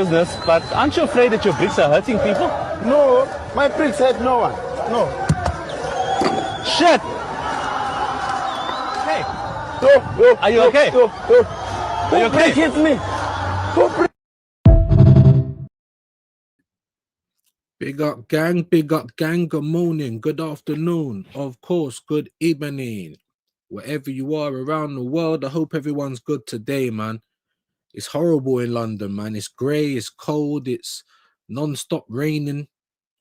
business, but aren't you afraid that your bricks are hurting people? No, my bricks hurt no one. No. Shit! Hey, No, are you okay? No. Are you okay? Hit me. Who brick? Big up, gang. Good morning, good afternoon, of course, good evening. Wherever you are around the world, I hope everyone's good today, man. It's horrible in London, man. It's grey, it's cold, it's non-stop raining.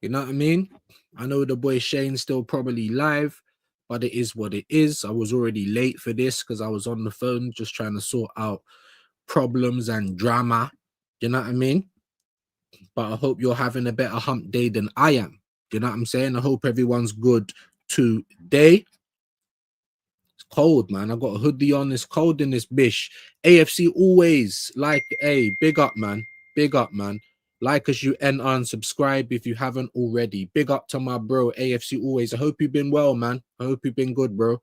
You know what I mean? I know the boy Shane's still probably live, but it is what it is. I was already late for this because I was on the phone just trying to sort out problems and drama. You know what I mean? But I hope you're having a better hump day than I am. You know what I'm saying? I hope everyone's good today. It's cold, man. I got a hoodie on. It's cold in this bish. AFC always like, hey, big up, man. Big up, man. Like us, you and unsubscribe if you haven't already. Big up to my bro, AFC always. I hope you've been well, man. I hope you've been good, bro.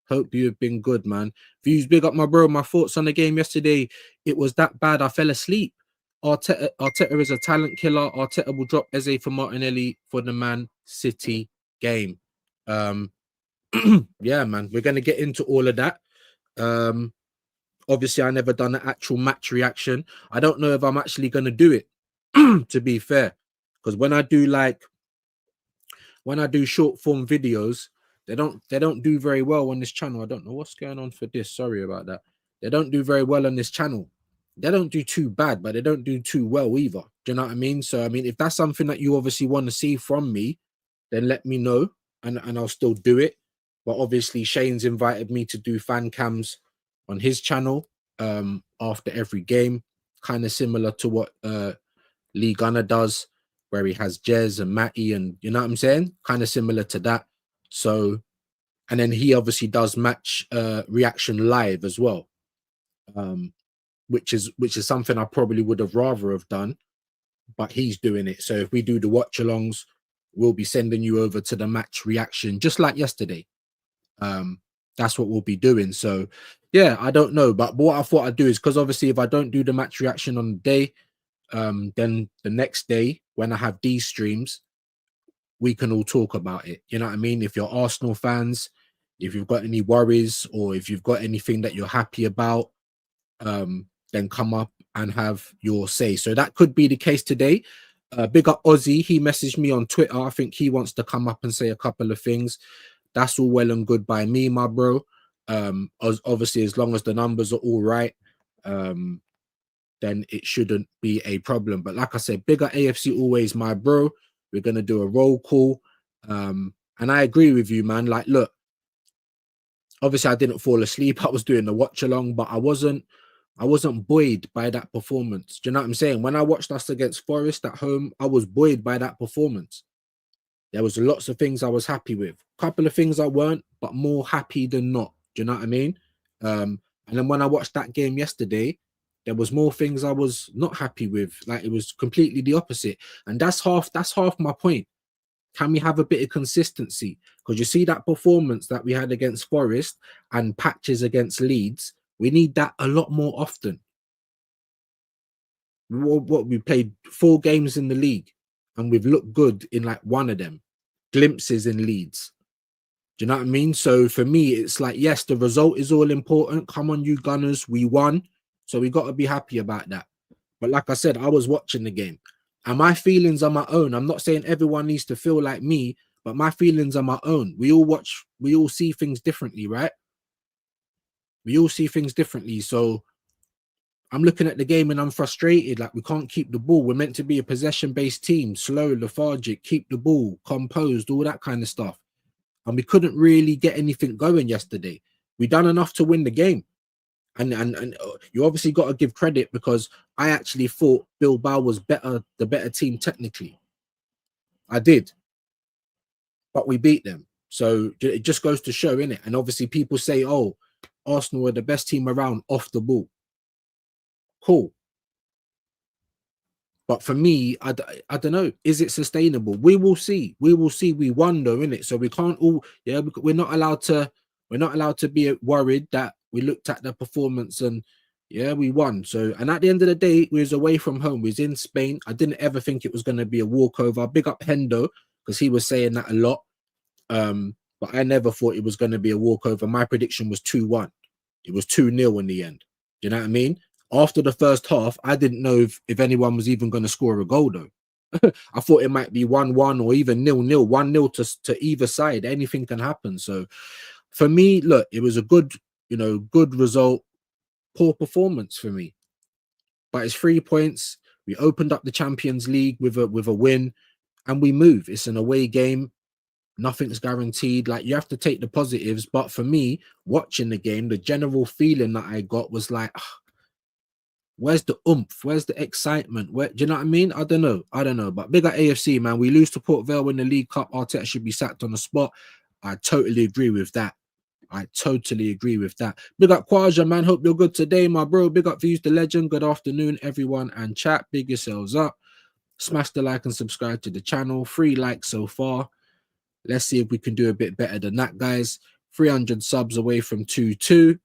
Hope you've been good, man. Views, big up, my bro. My thoughts on the game yesterday. It was that bad. I fell asleep. Arteta is a talent killer. Arteta will drop Eze for Martinelli for the Man City game. Yeah, man, we're going to get into all of that. Obviously, I never done an actual match reaction. I don't know if I'm actually going to do it, to be fair, because when I do short form videos, they don't do very well on this channel. I don't know what's going on for this. Sorry about that. They don't do very well on this channel. They don't do too bad, but they don't do too well either. Do you know what I mean? So, I mean, if that's something that you obviously want to see from me, then let me know and I'll still do it. But obviously, Shane's invited me to do fan cams on his channel after every game, kind of similar to what Lee Gunner does, where he has Jez and Matty, and you know what I'm saying? Kind of similar to that. So, and then he obviously does match reaction live as well. Which is something I probably would have rather have done, but he's doing it. So if we do the watch alongs, we'll be sending you over to the match reaction just like yesterday. That's what we'll be doing. So yeah, I don't know, but what I thought I'd do is, because obviously if I don't do the match reaction on the day, then the next day when I have these streams, we can all talk about it. You know what I mean? If you're Arsenal fans, if you've got any worries or if you've got anything that you're happy about, then come up and have your say. So that could be the case today. Big up Ozzy. He messaged me on Twitter. I think he wants to come up and say a couple of things. That's all well and good by me, my bro. Obviously, as long as the numbers are all right, then it shouldn't be a problem. But like I said, bigger AFC always, my bro. We're going to do a roll call. And I agree with you, man. Like, look, obviously I didn't fall asleep. I was doing the watch along, but I wasn't buoyed by that performance. Do you know what I'm saying? When I watched us against Forest at home, I was buoyed by that performance. There was lots of things I was happy with. A couple of things I weren't, but more happy than not. Do you know what I mean? And then when I watched that game yesterday, there was more things I was not happy with. Like, it was completely the opposite. And that's half my point. Can we have a bit of consistency? Because you see that performance that we had against Forest and patches against Leeds, we need that a lot more often. What we played 4 games in the league and we've looked good in like one of them. Glimpses in Leeds. Do you know what I mean? So for me, it's like, yes, the result is all important. Come on, you Gunners, we won. So we got to be happy about that. But like I said, I was watching the game and my feelings are my own. I'm not saying everyone needs to feel like me, but my feelings are my own. We all see things differently, right? We all see things differently. So I'm looking at the game and I'm frustrated. Like, we can't keep the ball. We're meant to be a possession-based team, slow, lethargic, keep the ball, composed, all that kind of stuff. And we couldn't really get anything going yesterday. We done enough to win the game. And you obviously got to give credit, because I actually thought Bilbao was the better team technically. I did. But we beat them. So it just goes to show, innit? And obviously people say, oh, Arsenal are the best team around off the ball. Cool. But for me, I don't know. Is it sustainable? We will see. We will see. We won though, innit? So we can't all, yeah, we're not allowed to be worried that we looked at the performance and Yeah, we won. So, and at the end of the day, we was away from home. We was in Spain. I didn't ever think it was going to be a walkover. Big up Hendo, because he was saying that a lot. But I never thought it was going to be a walkover. My prediction was 2-1. It was 2-0 in the end. Do you know what I mean? After the first half, I didn't know if anyone was even going to score a goal, though. I thought it might be 1-1 or even 0-0, 1-0 to either side. Anything can happen. So for me, look, it was a good, good result. Poor performance for me. But it's 3 points. We opened up the Champions League with a win, and we move. It's an away game. Nothing's guaranteed. Like, you have to take the positives. But for me, watching the game, the general feeling that I got was like, where's the oomph? Where's the excitement? Do you know what I mean? I don't know. But big at AFC, man. We lose to Port Vale in the League Cup. Arteta should be sacked on the spot. I totally agree with that. Big up Quaja, man. Hope you're good today, my bro. Big up Views the Legend. Good afternoon, everyone. And chat, big yourselves up. Smash the like and subscribe to the channel. 3 likes so far. Let's see if we can do a bit better than that, guys. 300 subs away from 2-2.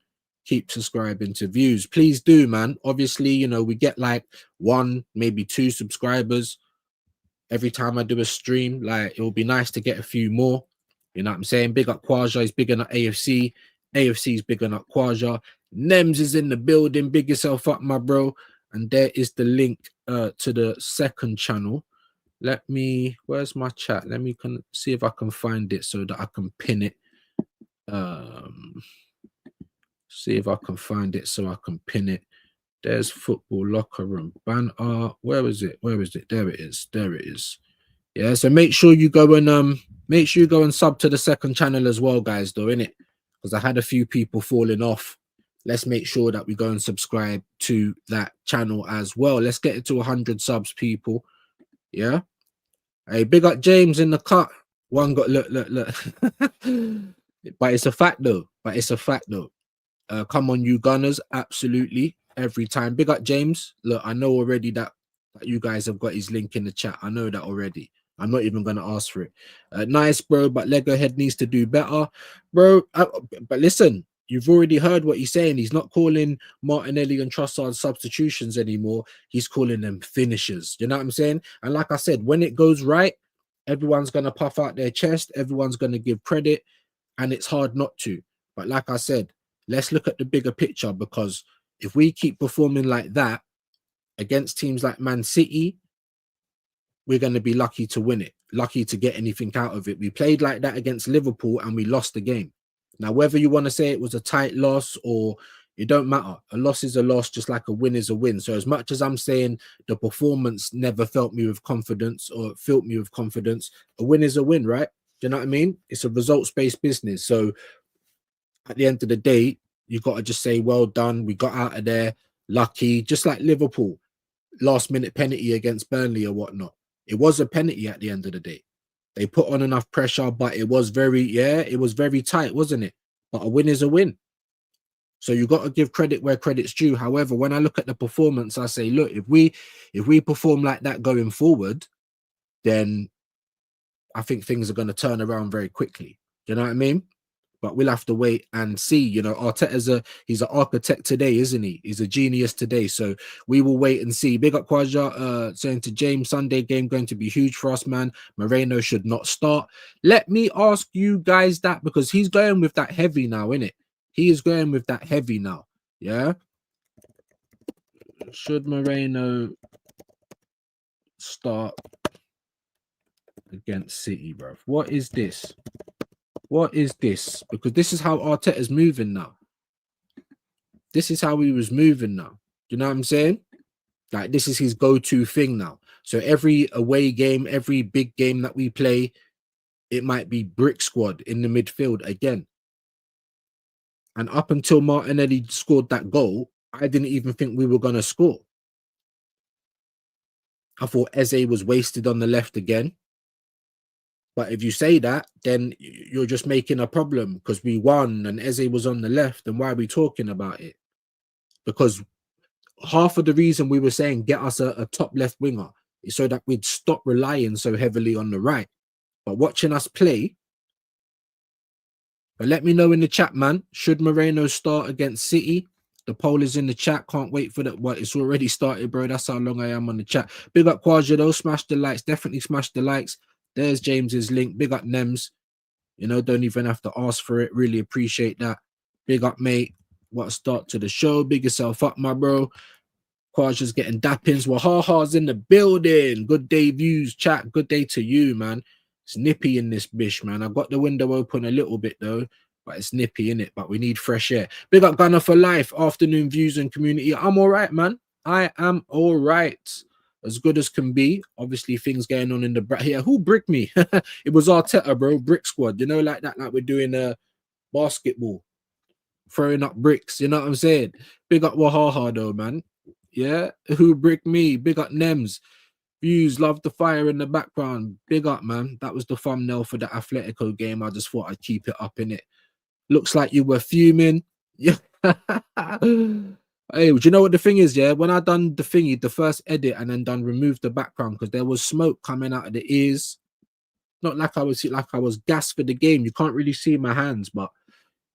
Keep subscribing to Views. Please do, man. Obviously, we get like 1, maybe 2 subscribers every time I do a stream. Like, it will be nice to get a few more. You know what I'm saying? Big up Quaja. He's big up AFC. AFC's big up Quaja. Nems is in the building. Big yourself up, my bro. And there is the link to the second channel. Where's my chat? Let me see if I can find it so that I can pin it. See if I can find it so I can pin it. There's Football Locker Room banner. Where is it? There it is. Yeah, so make sure you go and sub to the second channel as well, guys, though, innit? Because I had a few people falling off. Let's make sure that we go and subscribe to that channel as well. Let's get it to 100 subs, people. Yeah. Hey, big up James in the cut. One got look. But it's a fact though. Come on, you Gunners. Absolutely. Every time. Big up James. Look, I know already that you guys have got his link in the chat. I know that already. I'm not even going to ask for it. Nice, bro, but Lego Head needs to do better. Bro, but listen, you've already heard what he's saying. He's not calling Martinelli and Trossard substitutions anymore. He's calling them finishers. You know what I'm saying? And like I said, when it goes right, everyone's going to puff out their chest. Everyone's going to give credit, and it's hard not to. But like I said, let's look at the bigger picture, because if we keep performing like that against teams like Man City, we're going to be lucky to win it, lucky to get anything out of it. We played like that against Liverpool and we lost the game. Now, whether you want to say it was a tight loss or it don't matter. A loss is a loss, just like a win is a win. So as much as I'm saying the performance never felt me with confidence or filled me with confidence, a win is a win, right? Do you know what I mean? It's a results-based business. So at the end of the day, you got to just say, well done. We got out of there lucky, just like Liverpool, last-minute penalty against Burnley or whatnot. It was a penalty at the end of the day. They put on enough pressure, but it was very tight, wasn't it? But a win is a win. So you got to give credit where credit's due. However, when I look at the performance, I say, look, if we perform like that going forward, then I think things are going to turn around very quickly. You know what I mean? But we'll have to wait and see. You know, Arteta's he's an architect today, isn't he? He's a genius today. So we will wait and see. Big up Quaja saying to James, Sunday game going to be huge for us, man. Moreno should not start. Let me ask you guys that, because he's going with that heavy now, innit? He is going with that heavy now. Yeah. Should Moreno start against City, bro? What is this? What is this? Because this is how Arteta's moving now. This is how he was moving now. Do you know what I'm saying? Like, this is his go-to thing now. So every away game, every big game that we play, it might be brick squad in the midfield again. And up until Martinelli scored that goal, I didn't even think we were going to score. I thought Eze was wasted on the left again. But if you say that, then you're just making a problem, because we won and Eze was on the left. And why are we talking about it? Because half of the reason we were saying get us a top left winger is so that we'd stop relying so heavily on the right. But watching us play, but let me know in the chat, man, should Moreno start against City? The poll is in the chat. Can't wait for that. What, it's already started, bro. That's how long I am on the chat. Big up Quaja though. Smash the likes. Definitely smash the likes. There's James's link. Big up Nems. You know, don't even have to ask for it. Really appreciate that. Big up, mate. What a start to the show. Big yourself up, my bro. Quaja's getting dappings. Wahaha's in the building. Good day, views, chat. Good day to you, man. It's nippy in this bish, man. I got the window open a little bit, though. But it's nippy in it. But we need fresh air. Big up Gunner for life. Afternoon views and community. I'm all right, man. I am all right. As good as can be. Obviously, things going on in the here. Who bricked me? It was Arteta, bro. Brick squad. You know, like that. Like we're doing basketball, throwing up bricks. You know what I'm saying? Big up Wahaha though, man. Yeah. Who bricked me? Big up Nems. Views, love the fire in the background. Big up, man. That was the thumbnail for the Atletico game. I just thought I'd keep it up in it. Looks like you were fuming. Yeah. Hey, do you know what the thing is? Yeah, when I done the thingy, the first edit, and then done remove the background because there was smoke coming out of the ears. Not like I was gassed for the game. You can't really see my hands, but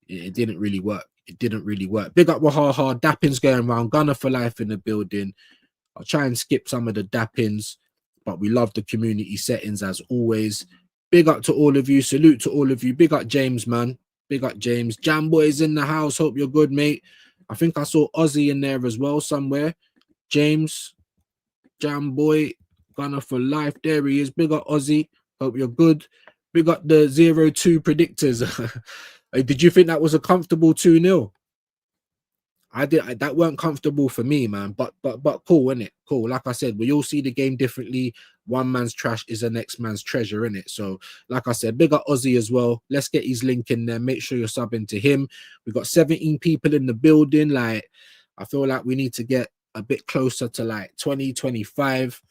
it didn't really work. It didn't really work. Big up Wahaha. Dappings going around. Gunner for life in the building. I'll try and skip some of the dappings, but we love the community settings as always. Big up to all of you. Salute to all of you. Big up James, man. Big up James. Jam Boy's in the house. Hope you're good, mate. I think I saw Ozzy in there as well somewhere. James, Jam Boy, Gunner for life. There he is. Big up Ozzy. Hope you're good. Big up the 0-2 predictors. Did you think that was a comfortable 2-0? I did. That weren't comfortable for me, man. But cool, innit? Cool. Like I said, we all see the game differently. One man's trash is the next man's treasure, innit? So, like I said, big up Ozzy as well. Let's get his link in there. Make sure you're subbing to him. We've got 17 people in the building. Like, I feel like we need to get a bit closer to like 20, 25.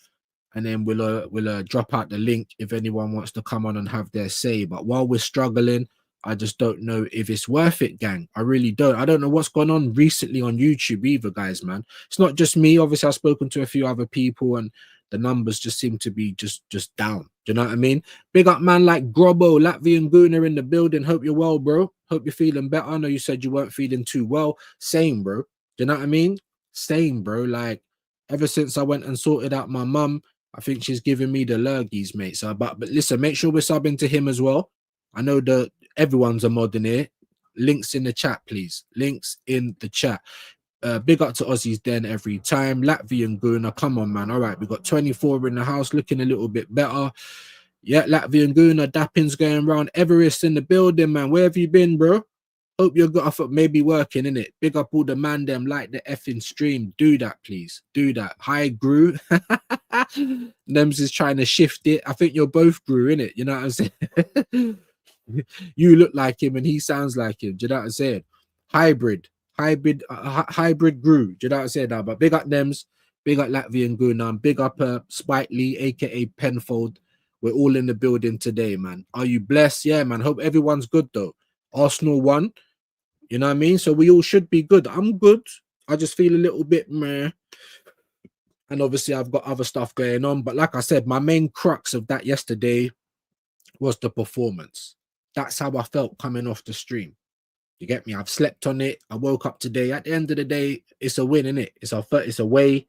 And then we'll drop out the link if anyone wants to come on and have their say. But while we're struggling, I just don't know if it's worth it, gang. I really don't. I don't know what's gone on recently on YouTube either, guys, man. It's not just me. Obviously, I've spoken to a few other people and the numbers just seem to be just down. Do you know what I mean? Big up, man, like Grobo, Latvian Gooner in the building. Hope you're well, bro. Hope you're feeling better. I know you said you weren't feeling too well. Same, bro. Do you know what I mean? Same, bro. Like, ever since I went and sorted out my mum, I think she's giving me the lurgies, mate. So, but listen, make sure we're subbing to him as well. I know that everyone's a mod in here. Links in the chat, please. Links in the chat. Big up to Aussie's Den every time. Latvian Guna, come on, man. All right, we got 24 in the house, looking a little bit better. Yeah, Latvian Guna, dappings going around. Everest in the building, man. Where have you been, bro? Hope you're good. I thought maybe working, innit? Big up all the man them, like the effing stream. Do that, please. Do that. Hi, Gru. Nems is trying to shift it. I think you're both Gru, innit? You know what I'm saying? You look like him and he sounds like him. Do you know what I'm saying? Hybrid Gru. Do you know what I'm saying now? But big up Nems, big up Latvian Gunam, big up Spike Lee, aka Penfold. We're all in the building today, man. Are you blessed? Yeah, man. Hope everyone's good though. Arsenal won. You know what I mean? So we all should be good. I'm good. I just feel a little bit meh. And obviously I've got other stuff going on. But like I said, my main crux of that yesterday was the performance. That's how I felt coming off the stream. You get me? I've slept on it. I woke up today. At the end of the day, it's a win, innit? It's away.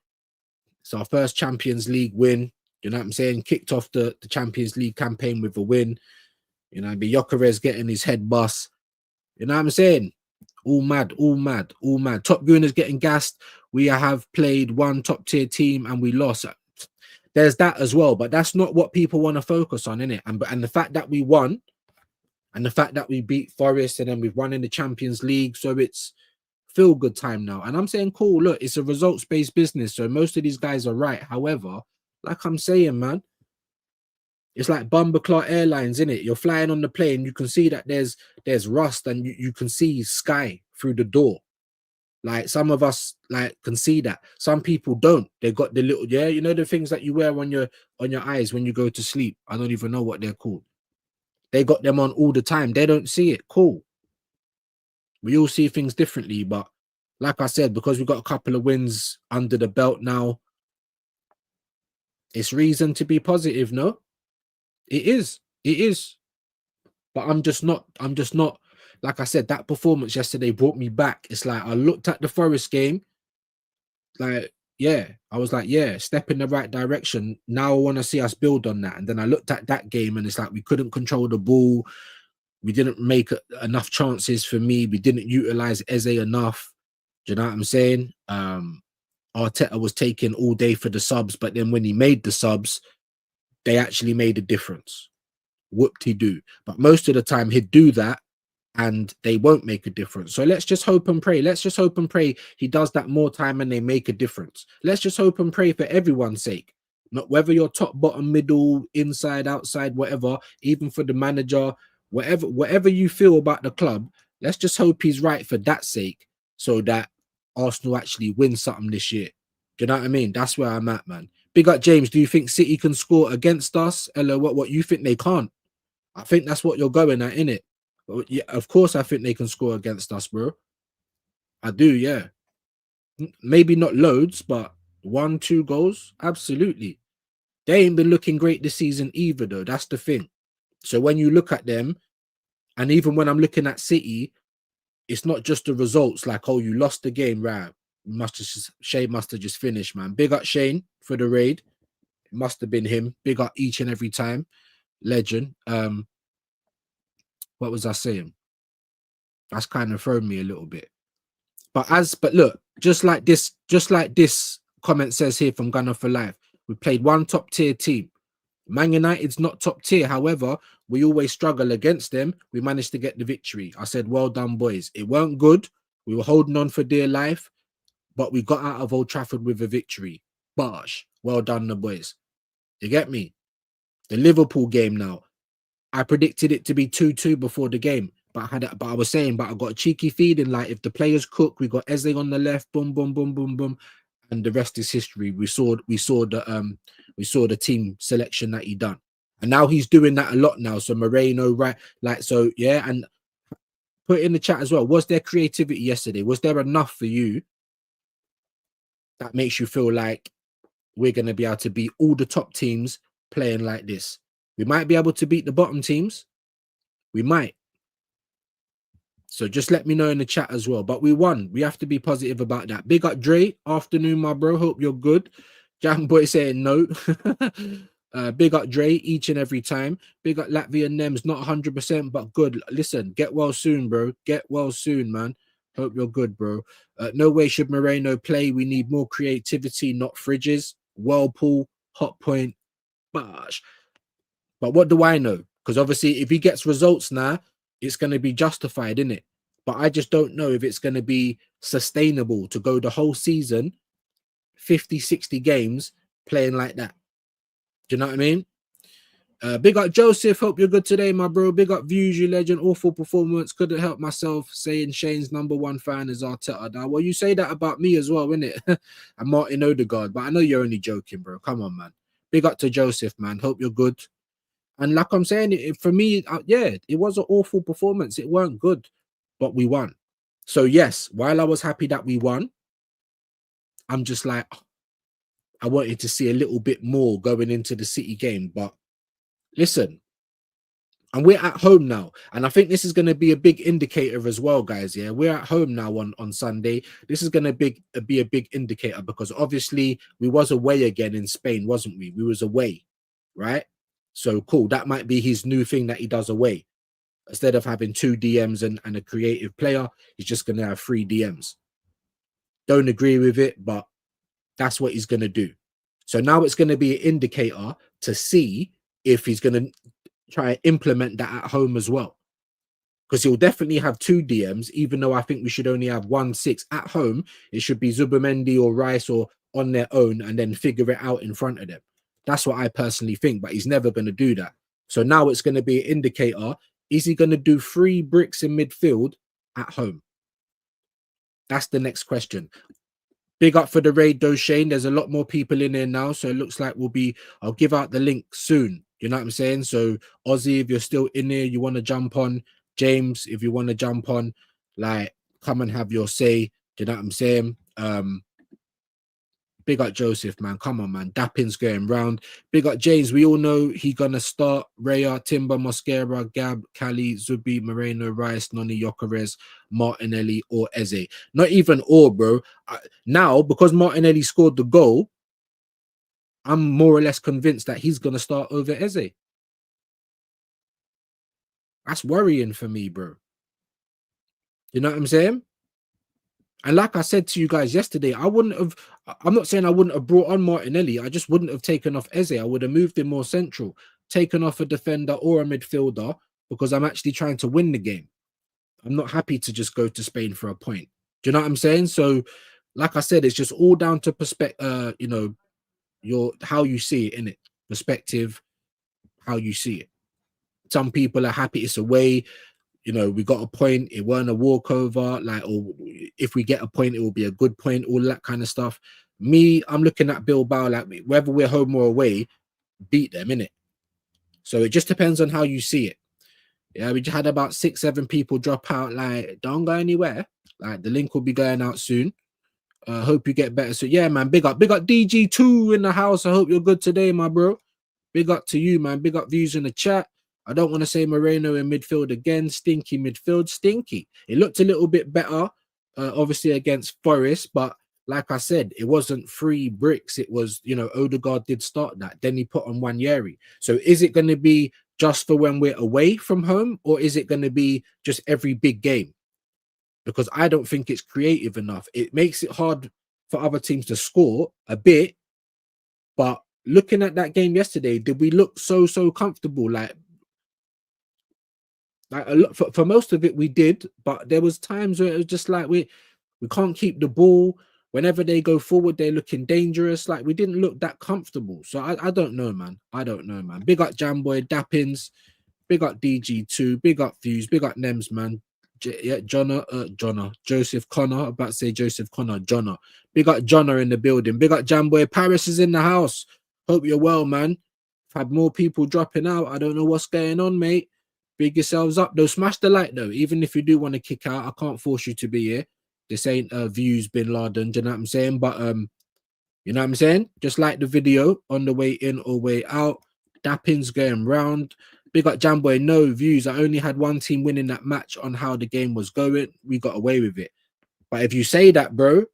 It's our first Champions League win. You know what I'm saying? Kicked off the Champions League campaign with a win. You know, Gyökeres getting his head bust. You know what I'm saying? All mad. Top Gooners getting gassed. We have played one top tier team and we lost. There's that as well, but that's not what people want to focus on, innit? And the fact that we won, and the fact that we beat Forest and then we've won in the Champions League, so it's feel good time now. And I'm saying, cool, look, it's a results-based business, so most of these guys are right. However, like I'm saying, man, it's like Bumbleclaw Airlines, innit? You're flying on the plane, you can see that there's rust and you can see sky through the door. Like some of us like can see that. Some people don't. They got the little, yeah, you know the things that you wear on your eyes when you go to sleep. I don't even know what they're called. They got them on all the time. They don't see it. Cool. We all see things differently, but like I said, because we've got a couple of wins under the belt now, it's reason to be positive, no? It is. But I'm just not like I said, that performance yesterday brought me back. It's like I looked at the Forest game, like, yeah, I was like, yeah, step in the right direction. Now I want to see us build on that. And then I looked at that game and it's like we couldn't control the ball. We didn't make enough chances for me. We didn't utilize Eze enough. Do you know what I'm saying? Arteta was taking all day for the subs, but then when he made the subs, they actually made a difference. Whoop-de-doo. But most of the time he'd do that and they won't make a difference. So let's just hope and pray. Let's just hope and pray he does that more time and they make a difference. Let's just hope and pray for everyone's sake. Not whether you're top, bottom, middle, inside, outside, whatever, even for the manager, whatever you feel about the club, let's just hope he's right for that sake so that Arsenal actually win something this year. Do you know what I mean? That's where I'm at, man. Big up, James. Do you think City can score against us? Ella, what you think they can't? I think that's what you're going at, innit? Yeah, of course I think they can score against us, bro. I do, yeah. Maybe not loads, but 1-2 goals, absolutely. They ain't been looking great this season either, though. That's the thing. So when you look at them, and even when I'm looking at City, it's not just the results, like, oh, you lost the game, right? Shane must have just finished, man. Big up Shane for the raid. It must have been him. Big up each and every time. Legend. What was I saying? That's kind of thrown me a little bit. But look, just like this comment says here from Gunner for Life, we played one top tier team. Man United's not top tier. However, we always struggle against them. We managed to get the victory. I said, well done, boys. It weren't good. We were holding on for dear life, but we got out of Old Trafford with a victory. Bosh. Well done, the boys. You get me? The Liverpool game now. I predicted it to be 2-2 before the game, but I was saying, I got a cheeky feeling like if the players cook, we got Eze on the left, boom, boom, boom, boom, boom, and the rest is history. We saw the team selection that he done, and now he's doing that a lot now. So Moreno, right, like, so yeah, and put in the chat as well. Was there creativity yesterday? Was there enough for you that makes you feel like we're going to be able to beat all the top teams playing like this? We might be able to beat the bottom teams. We might. So just let me know in the chat as well. But we won. We have to be positive about that. Big up Dre. Afternoon, my bro. Hope you're good. Jam Boy saying no. Big up Dre each and every time. Big up Latvia Nems. Not 100%, but good. Listen, get well soon, bro. Get well soon, man. Hope you're good, bro. No way should Moreno play. We need more creativity, not fridges. Whirlpool, Hot Point, Bosh. But what do I know? Because obviously, if he gets results now, it's going to be justified, isn't it? But I just don't know if it's going to be sustainable to go the whole season, 50, 60 games, playing like that. Do you know what I mean? Big up Joseph. Hope you're good today, my bro. Big up Views, you legend. Awful performance. Couldn't help myself saying Shane's #1 fan is Arteta. Now, well, you say that about me as well, innit? And Martin Odegaard. But I know you're only joking, bro. Come on, man. Big up to Joseph, man. Hope you're good. And like I'm saying, for me, yeah, it was an awful performance. It weren't good, but we won. So yes, while I was happy that we won, I'm just like, I wanted to see a little bit more going into the City game. But listen, and we're at home now. And I think this is going to be a big indicator as well, guys. Yeah, we're at home now on Sunday. This is going to be a big indicator because obviously we was away again in Spain, wasn't we? We was away, right? So cool. That might be his new thing that he does away. Instead of having 2 DMs and a creative player, he's just going to have 3 DMs. Don't agree with it, but that's what he's going to do. So now it's going to be an indicator to see if he's going to try and implement that at home as well. Because he'll definitely have 2 DMs, even though I think we should only have 1-6 at home. It should be Zubimendi or Rice or on their own and then figure it out in front of them. That's what I personally think, but he's never going to do that. So now it's going to be an indicator. Is he going to do 3 bricks in midfield at home? That's the next question. Big up for the raid, though, Shane. There's a lot more people in there now, so it looks like I'll give out the link soon. You know what I'm saying? So, Ozzy, if you're still in there, you want to jump on. James, if you want to jump on, like, come and have your say. Do you know what I'm saying? Big up Joseph, man. Come on, man. Dappin's going round. Big up James. We all know he gonna start. Raya, Timber, Mosquera, Gab, Cali, Zubi, Moreno, Rice, Noni, Yokeres, Martinelli, or Eze. Not even all, bro. Now, because Martinelli scored the goal, I'm more or less convinced that he's gonna start over Eze. That's worrying for me, bro. You know what I'm saying? And like I said to you guys yesterday, I'm not saying I wouldn't have brought on Martinelli. I just wouldn't have taken off Eze. I would have moved him more central, taken off a defender or a midfielder, because I'm actually trying to win the game. I'm not happy to just go to Spain for a point. Do you know what I'm saying? So, like I said, it's just all down to perspective, you know, how you see it, innit? Perspective, how you see it. Some people are happy it's away. You know, we got a point, it weren't a walkover, like, or if we get a point, it will be a good point, all that kind of stuff. Me, I'm looking at Bilbao like whether we're home or away, beat them, innit? So it just depends on how you see it. Yeah, we just had about 6-7 people drop out, like, don't go anywhere. Like, the link will be going out soon. Hope you get better. So yeah, man, big up DG2 in the house. I hope you're good today, my bro. Big up to you, man. Big up views in the chat. I don't want to say Moreno in midfield again. Stinky midfield, stinky. It looked a little bit better, obviously against Forest, but like I said, it wasn't 3 bricks. It was, you know, Odegaard did start that. Then he put on Wanyeri. So is it going to be just for when we're away from home, or is it going to be just every big game? Because I don't think it's creative enough. It makes it hard for other teams to score a bit, but looking at that game yesterday, did we look so comfortable? Like a lot for most of it we did, but there was times where it was just like we can't keep the ball. Whenever they go forward, they're looking dangerous. Like, we didn't look that comfortable. So I don't know, man. I don't know, man. Big up Jamboy, Dappins, big up DG2, big up Fuse, big up Nems, man. Joseph Connor, about to say Joseph Connor, Jonna. Big up Jonna in the building. Big up Jamboy. Paris is in the house. Hope you're well, man. I've had more people dropping out. I don't know what's going on, mate. Big yourselves up though. Smash the like though. Even if you do want to kick out, I can't force you to be here. This ain't views bin Laden. Do you know what I'm saying? But you know what I'm saying? Just like the video on the way in or way out. Dappin's going round. Big up Jamboy. No views. I only had one team winning that match on how the game was going. We got away with it. But if you say that, bro, do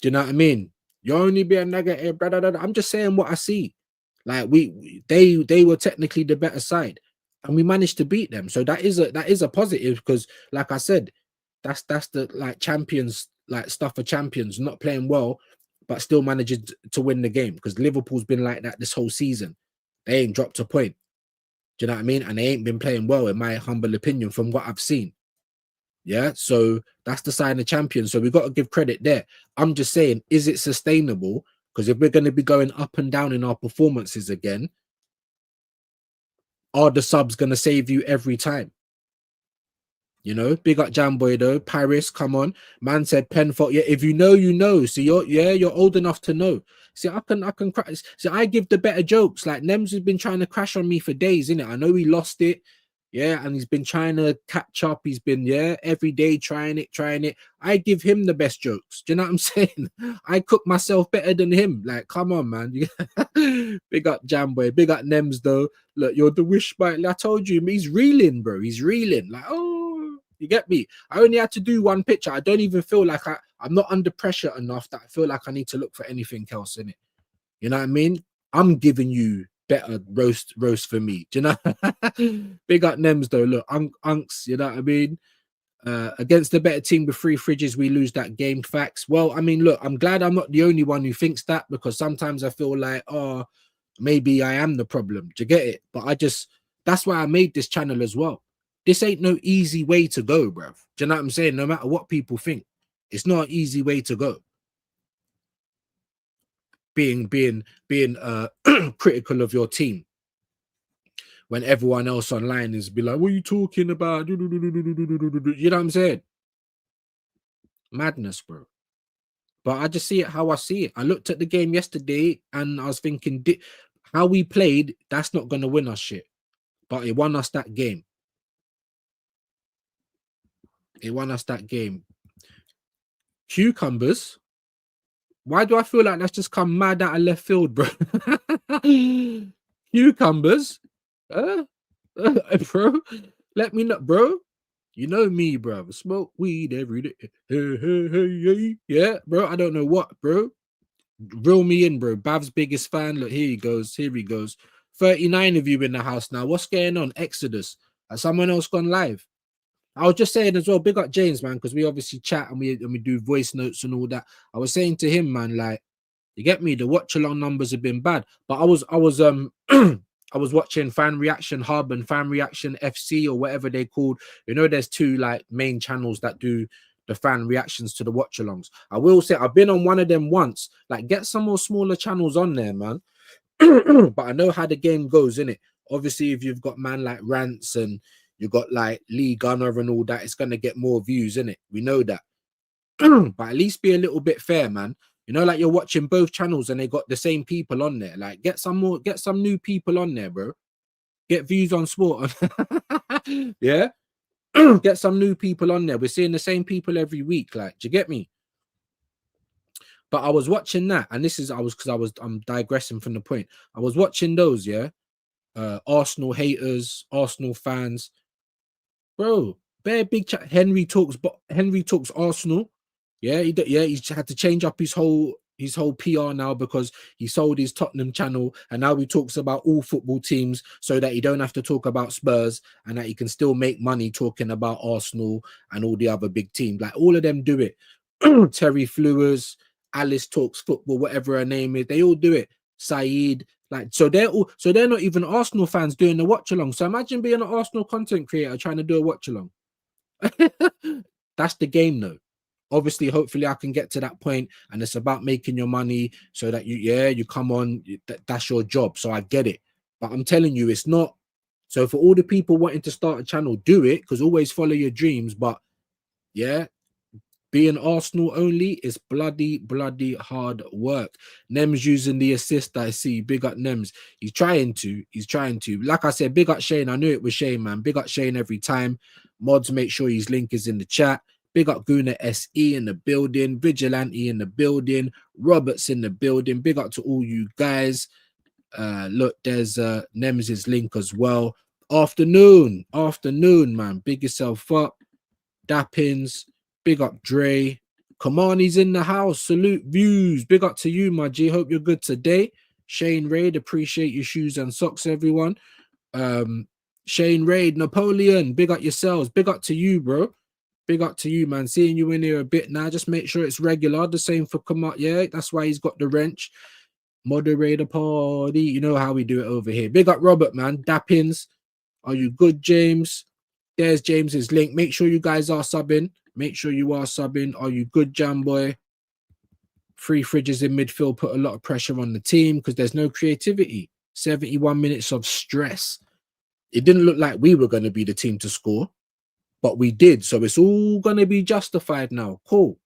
you know what I mean? You're only being negative, brother. I'm just saying what I see. Like they were technically the better side, and we managed to beat them. So that is a positive, because, like I said, that's the like champions, like stuff for champions, not playing well, but still managing to win the game. Because Liverpool's been like that this whole season. They ain't dropped a point. Do you know what I mean? And they ain't been playing well, in my humble opinion, from what I've seen. Yeah, so that's the sign of champions. So we've got to give credit there. I'm just saying, is it sustainable? Because if we're going to be going up and down in our performances again, are the subs going to save you every time? You know, big up Jamboy though. Paris, come on. Man said Penfold. Yeah, if you know, you know. So you're old enough to know. See, I can crash. See, I give the better jokes. Like, Nems has been trying to crash on me for days, innit? I know he lost it. Yeah, and he's been trying to catch up. He's been, every day trying it. I give him the best jokes. Do you know what I'm saying? I cook myself better than him. Like, come on, man. Big up Jamboy. Big up Nems, though. Look, you're the wish bite. I told you, he's reeling, bro. He's reeling. Like, oh, you get me? I only had to do one picture. I don't even feel like I'm not under pressure enough that I feel like I need to look for anything else in it. You know what I mean? I'm giving you better roast for me. Do you know? Big up Nems though. Look, unks, you know what I mean? Against the better team with 3 fridges, we lose that game. Facts. Well, I mean, look, I'm glad I'm not the only one who thinks that, because sometimes I feel like, oh, maybe I am the problem. Do you get it? But that's why I made this channel as well. This ain't no easy way to go, bruv. Do you know what I'm saying? No matter what people think, it's not an easy way to go. Being critical of your team when everyone else online is be like, what are you talking about? You know what I'm saying? Madness, bro. But I just see it how I see it. I looked at the game yesterday and I was thinking, how we played, that's not going to win us shit. But it won us that game. It won us that game. Cucumbers. Why do I feel like that's just come mad out of left field, bro? Cucumbers, bro. Let me know, bro. You know me, bro. Smoke weed every day. Hey, hey, hey, hey. Yeah, bro. I don't know what, bro. Reel me in, bro. Bav's biggest fan. Look, here he goes. Here he goes. 39 of you in the house now. What's going on? Exodus. Has someone else gone live? I was just saying as well, big up James, man, because we obviously chat and we do voice notes and all that. I was saying to him, man, like, you get me? The watch along numbers have been bad, but I was I was watching Fan Reaction Hub and Fan Reaction FC or whatever they called. You know, there's two like main channels that do the fan reactions to the watch alongs. I will say I've been on one of them once. Like, get some more smaller channels on there, man. But I know how the game goes, innit? Obviously, if you've got man like Rants and you got like Lee Gunner and all that, it's gonna get more views, innit? We know that. But at least be a little bit fair, man. You know, like you're watching both channels and they got the same people on there. Like, get some new people on there, bro. Get views on sport. Yeah. Get some new people on there. We're seeing the same people every week. Like, do you get me? But I was watching that, and this is I'm digressing from the point. I was watching those, yeah. Arsenal haters, Arsenal fans, bro. Bare big chat. Henry talks Arsenal. Yeah, he's had to change up his whole PR now because he sold his Tottenham channel, and now he talks about all football teams so that he don't have to talk about Spurs and that he can still make money talking about Arsenal and all the other big teams. Like, all of them do it. Terry Flewers, Alice Talks Football, whatever her name is, they all do it. Saeed, like, so they're not even Arsenal fans doing the watch along. So imagine being an Arsenal content creator trying to do a watch along. That's the game, though. Obviously, hopefully I can get to that point, and it's about making your money so that you come on, that's your job. So I get it, but I'm telling you, it's not. So for all the people wanting to start a channel, do it, because always follow your dreams. But yeah, being Arsenal only is bloody hard work. Nems using the assist, I see. Big up Nems. He's trying to. Like I said, big up Shane. I knew it was Shane, man. Big up Shane every time. Mods, make sure his link is in the chat. Big up Guna SE in the building. Vigilante in the building. Roberts in the building. Big up to all you guys. Look, there's Nems' link as well. Afternoon, man. Big yourself up. Dappins. Big up Dre. Kamani's in the house. Salute views. Big up to you, my G. Hope you're good today. Shane Raid, appreciate your shoes and socks, everyone. Shane Raid, Napoleon, big up yourselves. Big up to you, bro. Big up to you, man. Seeing you in here a bit now. Just make sure it's regular. The same for Kamal. Yeah, that's why he's got the wrench. Moderator party. You know how we do it over here. Big up Robert, man. Dappins. Are you good, James? There's James's link. Make sure you guys are subbing. Make sure you are subbing. Are you good, Jam Boy? 3 fridges in midfield put a lot of pressure on the team because there's no creativity. 71 minutes of stress. It didn't look like we were going to be the team to score, but we did. So it's all going to be justified now. Cool.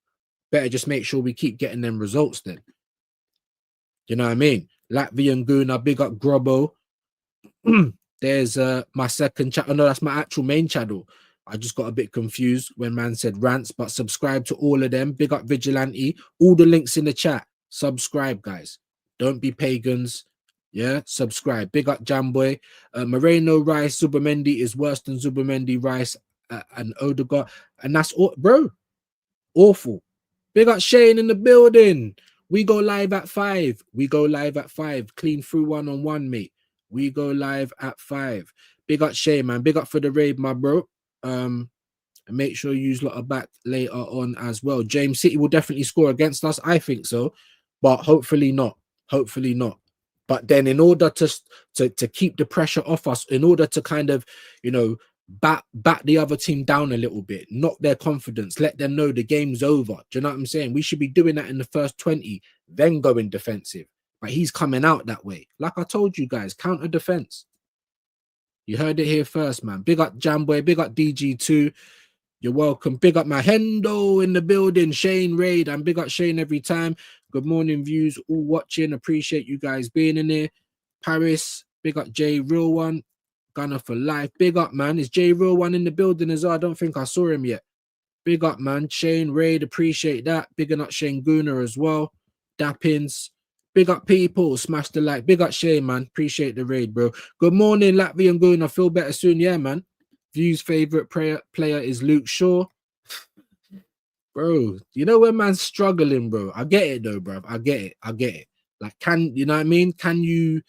Better just make sure we keep getting them results then. You know what I mean? Latvian Guna, big up Grobbo. There's my second channel. No, that's my actual main channel. I just got a bit confused when man said Rants, but subscribe to all of them. Big up Vigilante. All the links in the chat. Subscribe, guys. Don't be pagans. Yeah, subscribe. Big up Jamboy. Moreno Rice, Zubamendi is worse than Zubamendi Rice and Odegaard. And that's all, bro. Awful. Big up Shane in the building. We go live at 5. We go live at 5. Clean through 1-on-1, mate. We go live at 5. Big up Shane, man. Big up for the raid, my bro. And make sure you use lot of back later on as well. James City will definitely score against us. I think so, but hopefully not. Hopefully not. But then in order to keep the pressure off us, in order to kind of, you know, bat the other team down a little bit, knock their confidence, let them know the game's over. Do you know what I'm saying? We should be doing that in the first 20, then going defensive. But he's coming out that way. Like I told you guys, counter defense. You heard it here first, man. Big up Jamboy, big up DG2. You're welcome. Big up my Hendo in the building, Shane Raid, and big up Shane every time. Good morning, views, all watching. Appreciate you guys being in here. Paris, big up J Real One. Gunner for life. Big up, man. Is J Real One in the building as well? I don't think I saw him yet. Big up, man. Shane Raid, appreciate that. Big up Shane Guna as well. Dappins. Big up people, smash the like. Big up Shay, man. Appreciate the raid, bro. Good morning, Latvian Goon. I feel better soon. Yeah, man. View's favorite player is Luke Shaw. Bro, you know when man's struggling, bro. I get it though, bro. I get it. Like, you know what I mean? Can you?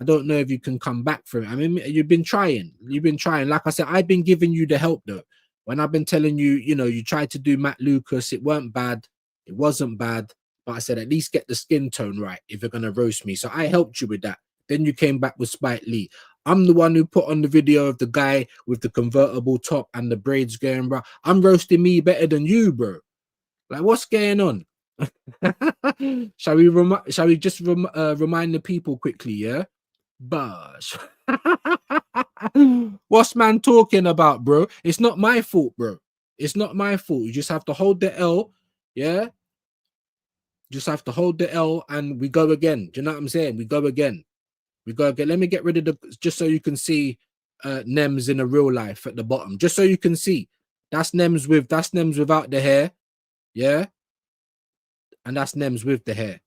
I don't know if you can come back from it. I mean, you've been trying. Like I said, I've been giving you the help though. When I've been telling you, you know, you tried to do Matt Lucas, it weren't bad. It wasn't bad. But I said, at least get the skin tone right if you're gonna roast me. So I helped you with that. Then you came back with Spike Lee. I'm the one who put on the video of the guy with the convertible top and the braids going, bro. I'm roasting me better than you, bro. Like, what's going on? Shall we just remind the people quickly, yeah? Bosh. What's man talking about, bro? It's not my fault, bro. It's not my fault. You just have to hold the L, yeah? Just have to hold the L and we go again. Do you know what I'm saying? We go again. Let me get rid of the, just so you can see Nems in a real life at the bottom. Just so you can see. That's Nems without the hair. Yeah. And that's Nems with the hair.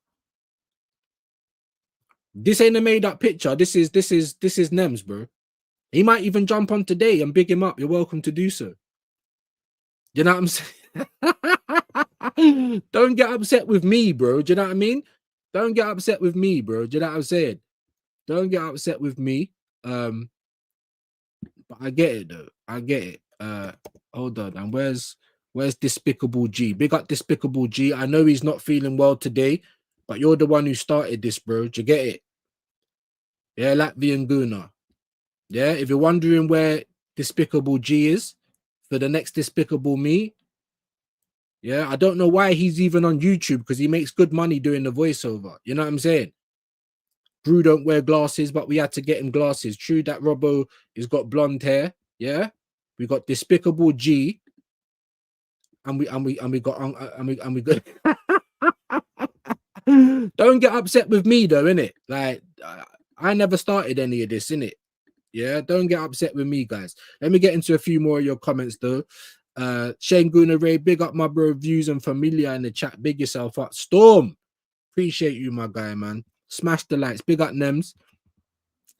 This ain't a made up picture. This is Nems, bro. He might even jump on today and big him up. You're welcome to do so. You know what I'm saying? Don't get upset with me, bro. Do you know what I mean? Don't get upset with me, bro. Do you know what I'm saying? Don't get upset with me. But I get it though. I get it. Hold on. And where's Despicable G? Big up Despicable G. I know he's not feeling well today, but you're the one who started this, bro. Do you get it? Yeah, Latvian Guna. Yeah, if you're wondering where Despicable G is for the next Despicable Me, yeah, I don't know why he's even on YouTube because he makes good money doing the voiceover. You know what I'm saying? Drew don't wear glasses, but we had to get him glasses. True that Robbo has got blonde hair. Yeah, we got Despicable G, and we got. Don't get upset with me though, innit? Like I never started any of this, innit? Yeah, don't get upset with me, guys. Let me get into a few more of your comments though. Shane Guna Ray, big up my bro. Views and Familia in the chat. Big yourself up. Storm, appreciate you, my guy, man. Smash the likes. Big up Nems.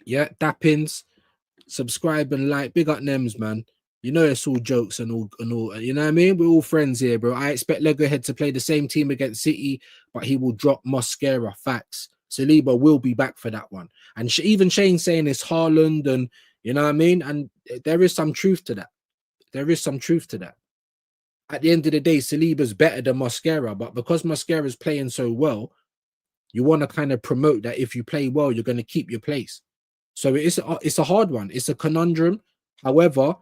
Yeah, Dappins. Subscribe and like. Big up Nems, man. You know it's all jokes and all. You know what I mean? We're all friends here, bro. I expect Legohead to play the same team against City, but he will drop Mosquera. Facts. Saliba will be back for that one. And even Shane saying it's Haaland, and you know what I mean? And there is some truth to that. There is some truth to that. At the end of the day, Saliba's better than Mosquera, but because Mosquera's playing so well, you want to kind of promote that if you play well, you're going to keep your place. So it's a hard one. It's a conundrum. However,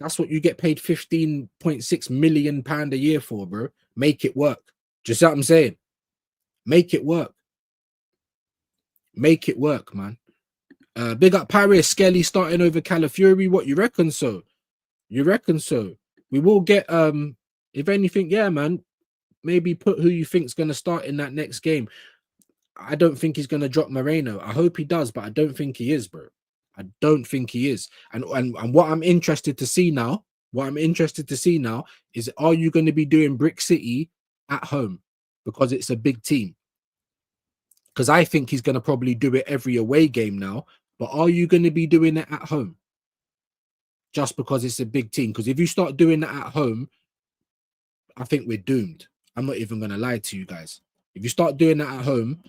that's what you get paid £15.6 million a year for, bro. Make it work. Just what I'm saying. Make it work. Make it work, man. Big up Paris, Skelly starting over Calafiori. What, you reckon so? You reckon so? We will get, if anything, yeah, man, maybe put who you think's going to start in that next game. I don't think he's going to drop Moreno. I hope he does, but I don't think he is, bro. I don't think he is. And what I'm interested to see now, is, are you going to be doing Brick City at home? Because it's a big team. Because I think he's going to probably do it every away game now. But are you going to be doing it at home? Just because it's a big team. Because if you start doing that at home, I think we're doomed. I'm not even going to lie to you guys. If you start doing that at home,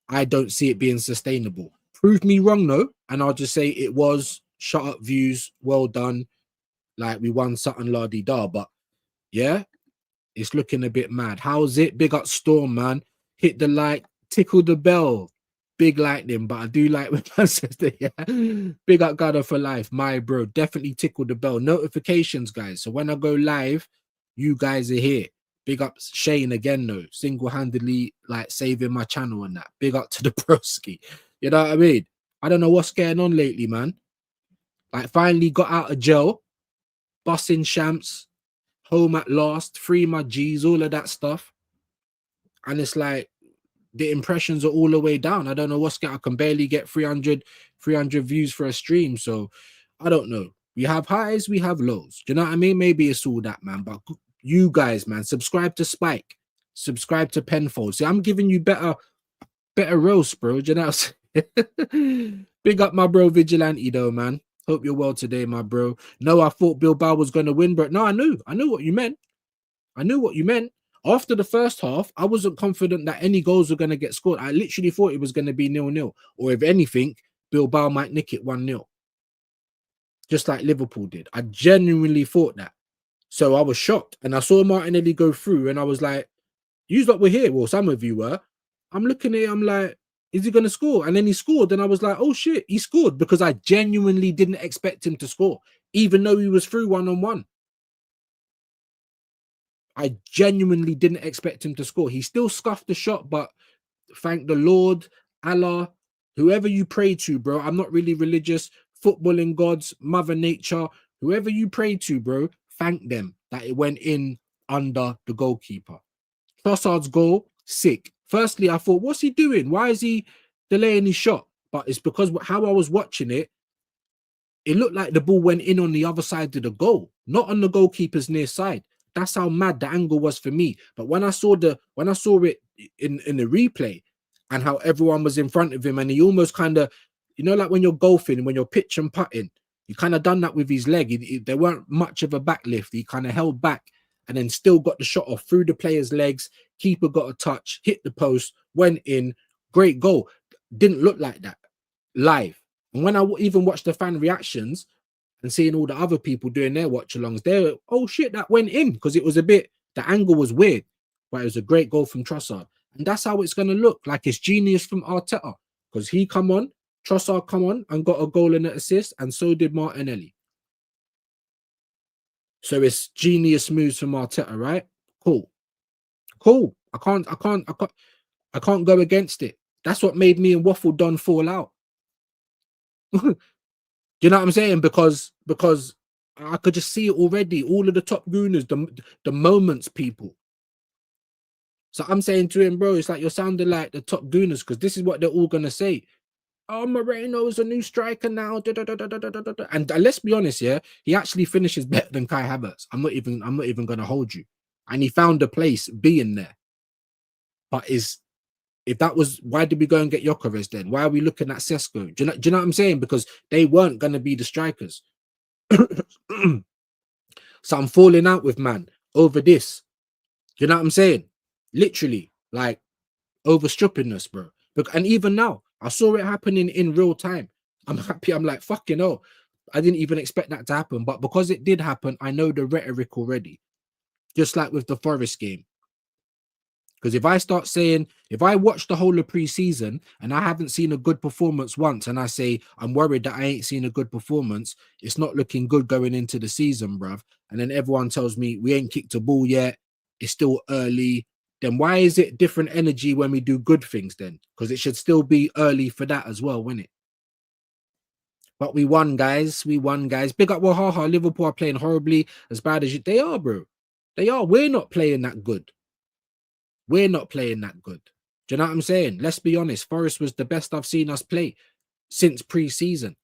I don't see it being sustainable. Prove me wrong, though, and I'll just say it was. Shut up, Views. Well done. Like, we won something la-di-da. But, yeah, it's looking a bit mad. How's it? Big up Storm, man. Hit the like. Tickle the bell. Big lightning, but I do like when man says that, yeah. Big up Gunner for life, my bro. Definitely tickle the bell. Notifications, guys. So when I go live, you guys are here. Big up Shane again, though. Single-handedly, like, saving my channel and that. Big up to the broski. You know what I mean? I don't know what's going on lately, man. Like, finally got out of jail. Bussing Shamps. Home at last. Free my G's. All of that stuff. And it's like, the impressions are all the way down. I don't know what's going on. I can barely get 300 views for a stream. So, I don't know. We have highs, we have lows. Do you know what I mean? Maybe it's all that, man. But you guys, man, subscribe to Spike. Subscribe to Penfold. See, I'm giving you better roast, bro. Do you know what I'm saying? Big up my bro Vigilante though, man. Hope you're well today, my bro. No, I thought Bilbao was gonna win, but no, I knew what you meant. I knew what you meant. After the first half, I wasn't confident that any goals were gonna get scored. I literally thought it was gonna be 0-0, or if anything, Bilbao might nick it 1-0. Just like Liverpool did. I genuinely thought that. So I was shocked. And I saw Martinelli go through and I was like, you lot were here. Well, some of you were. I'm looking at it, I'm like, is he going to score? And then he scored. And I was like, oh shit, he scored, because I genuinely didn't expect him to score, even though he was through 1-on-1. I genuinely didn't expect him to score. He still scuffed the shot, but thank the Lord, Allah, whoever you pray to, bro. I'm not really religious. Footballing gods, Mother Nature, whoever you pray to, bro, thank them that it went in under the goalkeeper. Trossard's goal, sick. Firstly, I thought, what's he doing? Why is he delaying his shot? But it's because how I was watching it, it looked like the ball went in on the other side of the goal, not on the goalkeeper's near side. That's how mad the angle was for me. But when I saw it in the replay and how everyone was in front of him, and he almost kind of, you know, like when you're golfing, when you're pitch and putting, he kind of done that with his leg. There weren't much of a back lift. He kind of held back and then still got the shot off through the player's legs. Keeper got a touch, hit the post, went in. Great goal. Didn't look like that live. And when I even watched the fan reactions and seeing all the other people doing their watch-alongs, they're, oh shit, that went in, because it was a bit, the angle was weird, but it was a great goal from Trossard. And that's how it's going to look. Like, it's genius from Arteta, because he come on, Trossard come on and got a goal and an assist, and so did Martinelli. So it's genius moves from Arteta, right? Cool. I can't go against it. That's what made me and Waffle Don fall out. Do you know what I'm saying? Because I could just see it already. All of the top gooners, the moments people. So I'm saying to him, bro, it's like you're sounding like the top gooners, because this is what they're all gonna say. Oh, Moreno's a new striker now. And let's be honest, yeah, he actually finishes better than Kai Havertz. I'm not even gonna hold you. And he found a place being there. But if that was, why did we go and get Gyökeres then? Why are we looking at Sesko? Do you know what I'm saying? Because they weren't gonna be the strikers. So I'm falling out with man over this. Do you know what I'm saying? Literally, like, over stupidness, bro. And even now, I saw it happening in real time. I'm happy. I'm like, fucking hell. I didn't even expect that to happen. But because it did happen, I know the rhetoric already. Just like with the Forest game. Because if I start saying, if I watch the whole of pre-season and I haven't seen a good performance once, and I say, I'm worried that I ain't seen a good performance, it's not looking good going into the season, bruv. And then everyone tells me we ain't kicked a ball yet, it's still early. Then why is it different energy when we do good things then? Because it should still be early for that as well, wouldn't it? But we won, guys. We won, guys. Big up Wahaha. Liverpool are playing horribly, as bad as you. They are, bro. They are. We're not playing that good. We're not playing that good. Do you know what I'm saying? Let's be honest. Forest was the best I've seen us play since pre-season.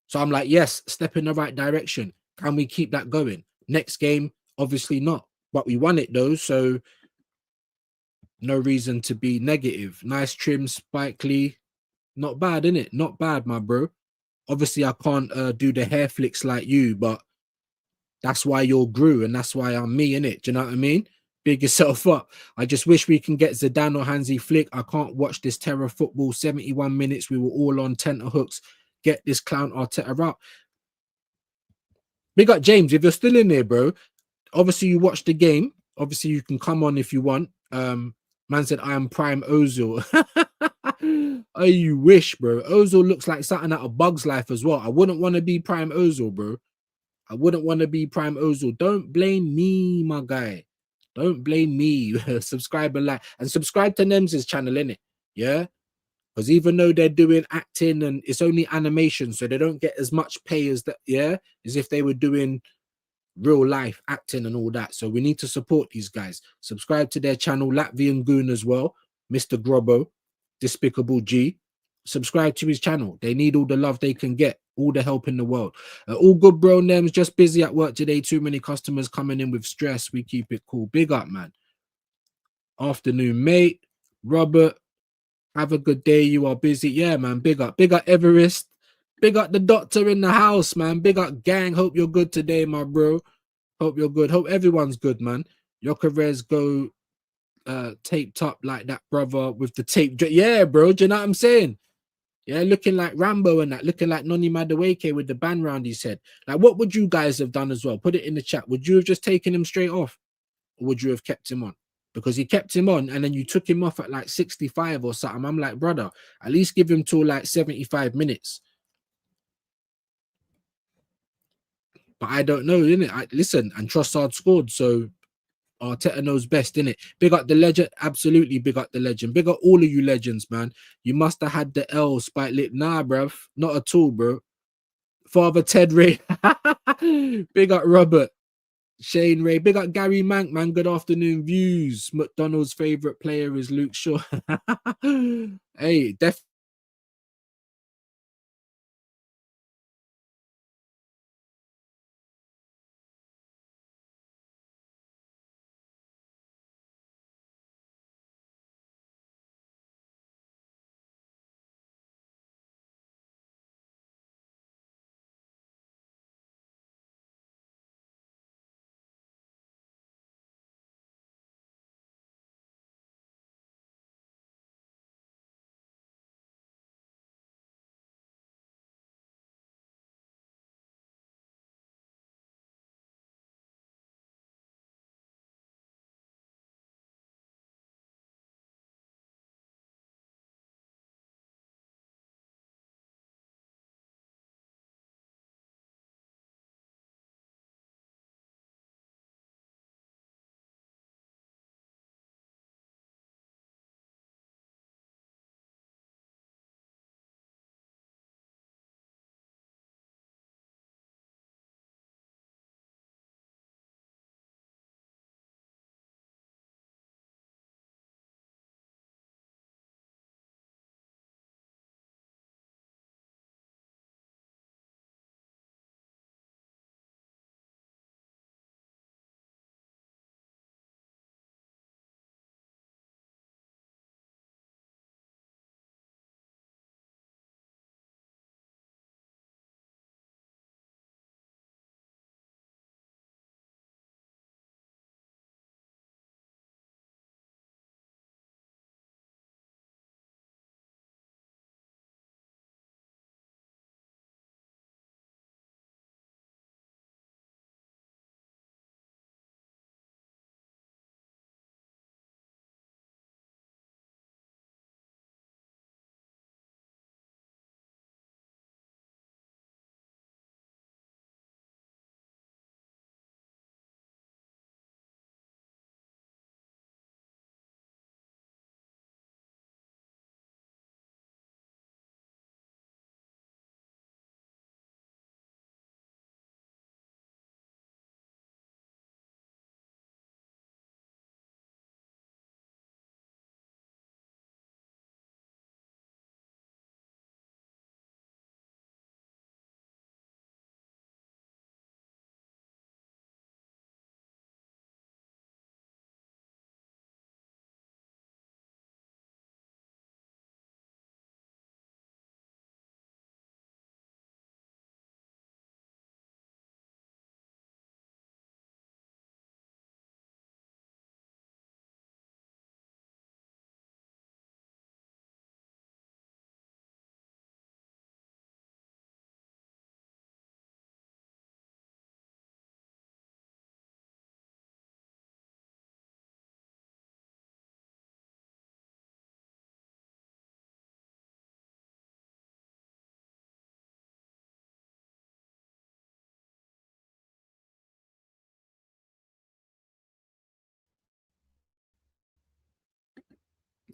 So I'm like, yes, step in the right direction. Can we keep that going? Next game, obviously not. But we won it though, so no reason to be negative. Nice trim, Spike Lee. Not bad, innit? Not bad, my bro. Obviously, I can't do the hair flicks like you, but that's why you're Gru, and that's why I'm me, innit? Do you know what I mean? Big yourself up. I just wish we can get Zidane or Hansi Flick. I can't watch this terror football. 71 minutes, we were all on tenterhooks. Get this clown Arteta out. Big up James, if you're still in there, bro. Obviously, you watched the game. Obviously, you can come on if you want. Man said, I am Prime Ozil. Oh, you wish, bro. Ozil looks like something out of Bug's Life as well. I wouldn't want to be Prime Ozil, bro. I wouldn't want to be Prime Ozil. Don't blame me, my guy. Don't blame me. Subscribe and like. And subscribe to Nems's channel, innit? Yeah? Because even though they're doing acting and it's only animation, so they don't get as much pay as that, yeah? As if they were doing real life acting and all that. So we need to support these guys. Subscribe to their channel, Latvian Goon as well, Mr. Grobbo, Despicable G. Subscribe to his channel. They need all the love they can get, all the help in the world. All good, bro. Nems, just busy at work today. Too many customers coming in with stress. We keep it cool. Big up, man. Afternoon, mate. Robert, have a good day. You are busy. Yeah, man. Big up Everest. Big up the doctor in the house, man. Big up gang. Hope you're good today, my bro. Hope you're good. Hope everyone's good, man. Yokerez go taped up like that brother with the tape. Yeah, bro. Do you know what I'm saying? Yeah, looking like Rambo and that, looking like Noni Madueke with the band round his head. Like, what would you guys have done as well? Put it in the chat. Would you have just taken him straight off? Or would you have kept him on? Because he kept him on and then you took him off at like 65 or something. I'm like, brother, at least give him till like 75 minutes. But I don't know, innit? Listen, and Trossard scored, so Arteta knows best, innit? Big up the legend, absolutely big up the legend. Big up all of you legends, man. You must have had the L spike lit. Nah, bruv, not at all, bro. Father Ted Ray. Big up Robert. Shane Ray. Big up Gary Mank, man. Good afternoon, views. McDonald's favorite player is Luke Shaw. Hey, definitely.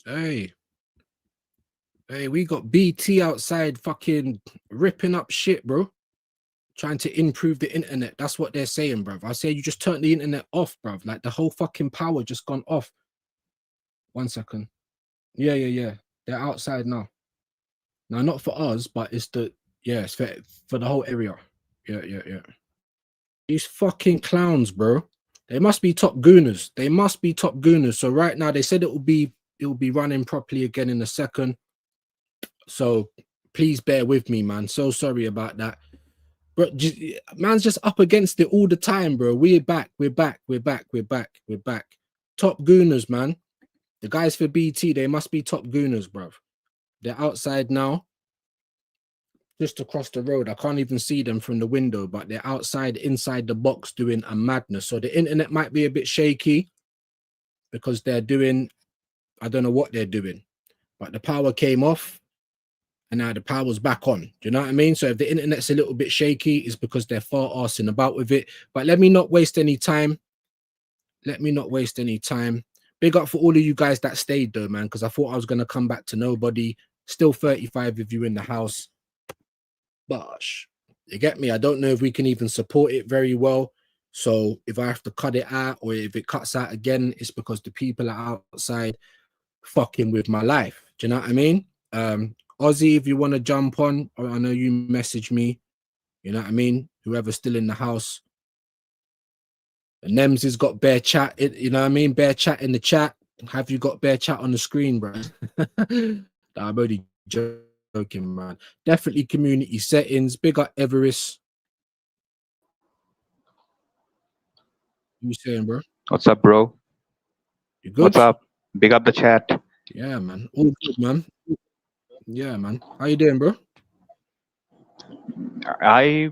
Hey, we got BT outside fucking ripping up shit, bro. Trying to improve the internet. That's what they're saying, bruv. I say you just turn the internet off, bruv. Like the whole fucking power just gone off. 1 second. Yeah. They're outside now. Now, not for us, but it's it's for the whole area. Yeah. These fucking clowns, bro. They must be top gooners. They must be top gooners. So right now they said it will be running properly again in a second. So please bear with me, man. So sorry about that. But man's just up against it all the time, bro. We're back. Top gooners, man. The guys for BT, they must be top gooners, bro. They're outside now. Just across the road. I can't even see them from the window, but they're outside, inside the box doing a madness. So the internet might be a bit shaky because they're doing, I don't know what they're doing, but the power came off and now the power's back on. Do you know what I mean? So if the internet's a little bit shaky, it's because they're far arsing about with it. But let me not waste any time. Big up for all of you guys that stayed though, man, because I thought I was going to come back to nobody. Still 35 of you in the house. Gosh, you get me? I don't know if we can even support it very well. So if I have to cut it out or if it cuts out again, it's because the people are outside fucking with my life. Do you know what I mean? Ozzy, if you want to jump on, or I know you message me, you know what I mean? Whoever's still in the house. And Nems has got bare chat, you know what I mean? Bare chat in the chat. Have you got bare chat on the screen, bro? I'm only joking, man. Definitely community settings. Big up Everest. What you saying, bro? What's up, bro? You good? What's up? Big up the chat. Yeah, man. All good, man. Yeah, man. How you doing, bro? I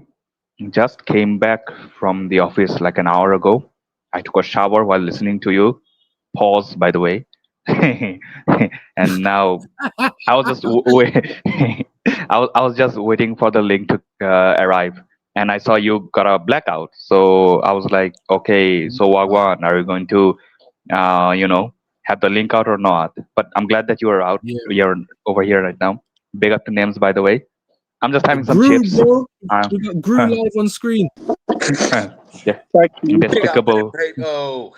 just came back from the office like an hour ago. I took a shower while listening to you. Pause, by the way. And now I was just I was just waiting for the link to arrive, and I saw you got a blackout. So I was like, okay, so Wagwan, are you going to, have the link out or not? But I'm glad that you are out. Yeah. You're over here right now. Big up to names, by the way. I'm just having some Gru, chips. bro. We got Gru live on screen. Yeah, despicable. Oh.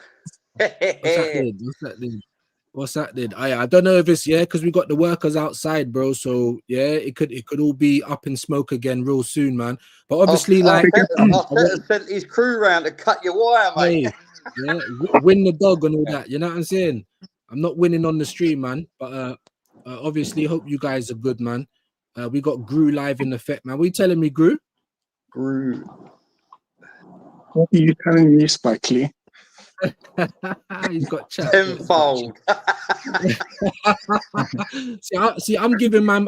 What's that did? I don't know if it's because we got the workers outside, bro. So yeah, it could all be up in smoke again real soon, man. But obviously, Arteta sent his crew round to cut your wire, mate. Yeah, win the dog and all that. You know what I'm saying? I'm not winning on the stream, man. But obviously, hope you guys are good, man. We got Gru live in effect, man. What are you telling me, Gru? Gru. What are you telling me, Spike Lee? He's got chat. Tenfold. see, I'm giving man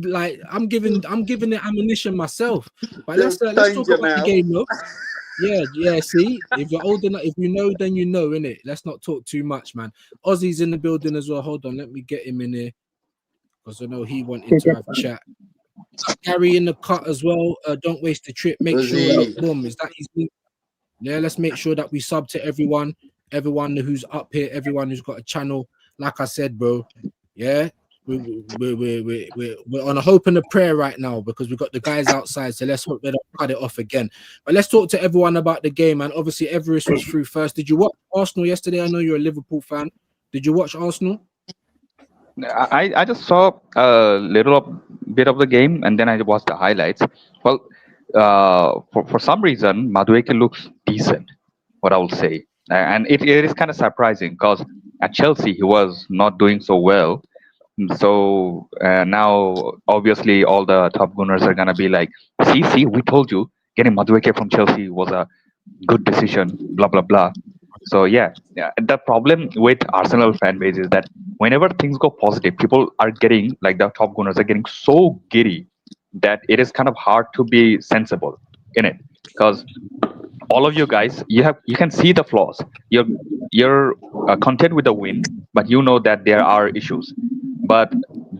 like I'm giving it ammunition myself. But let's talk about the game, though. Yeah. See, if you're old enough, if you know, then you know, innit? Let's not talk too much, man. Ozzy's in the building as well. Hold on, let me get him in here because I know he wanted to have chat. Gary in the cut as well. Don't waste the trip. Make sure. Boom. Is that his link? Yeah, let's make sure that we sub to everyone who's up here, everyone who's got a channel. Like I said, bro, yeah, we're on a hope and a prayer right now because we've got the guys outside. So let's hope they don't cut it off again. But let's talk to everyone about the game, man. Obviously, Everest was through first. Did you watch Arsenal yesterday? I know you're a Liverpool fan. Did you watch Arsenal? I just saw a bit of the game and then I watched the highlights. Well, for some reason, Madueke looks decent, what I will say. And it is kind of surprising because at Chelsea, he was not doing so well. So now, obviously, all the top gunners are going to be like, see, we told you getting Madueke from Chelsea was a good decision, blah, blah, blah. So, yeah, the problem with Arsenal fan base is that whenever things go positive, people are getting, like the top gunners are getting so giddy that it is kind of hard to be sensible in it, because all of you guys, you can see the flaws. You're content with the win, but you know that there are issues. But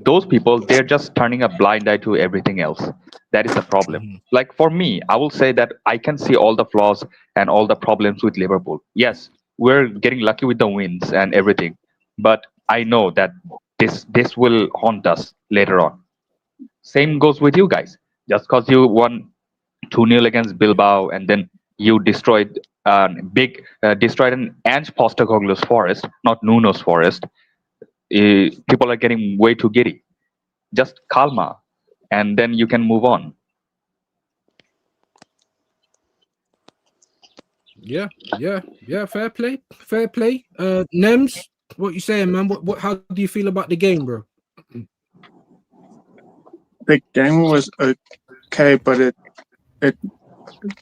those people, they're just turning a blind eye to everything else. That is the problem. Like for me, I will say that I can see all the flaws and all the problems with Liverpool. Yes, we're getting lucky with the wins and everything, but I know that this will haunt us later on. Same goes with you guys. Just because you won 2-0 against Bilbao and then you destroyed an Ange Postecoglou's forest, not Nuno's forest, people are getting way too giddy. Just calma, and then you can move on. Yeah. Fair play. Nems, what you saying, man? What? How do you feel about the game, bro? The game was okay, but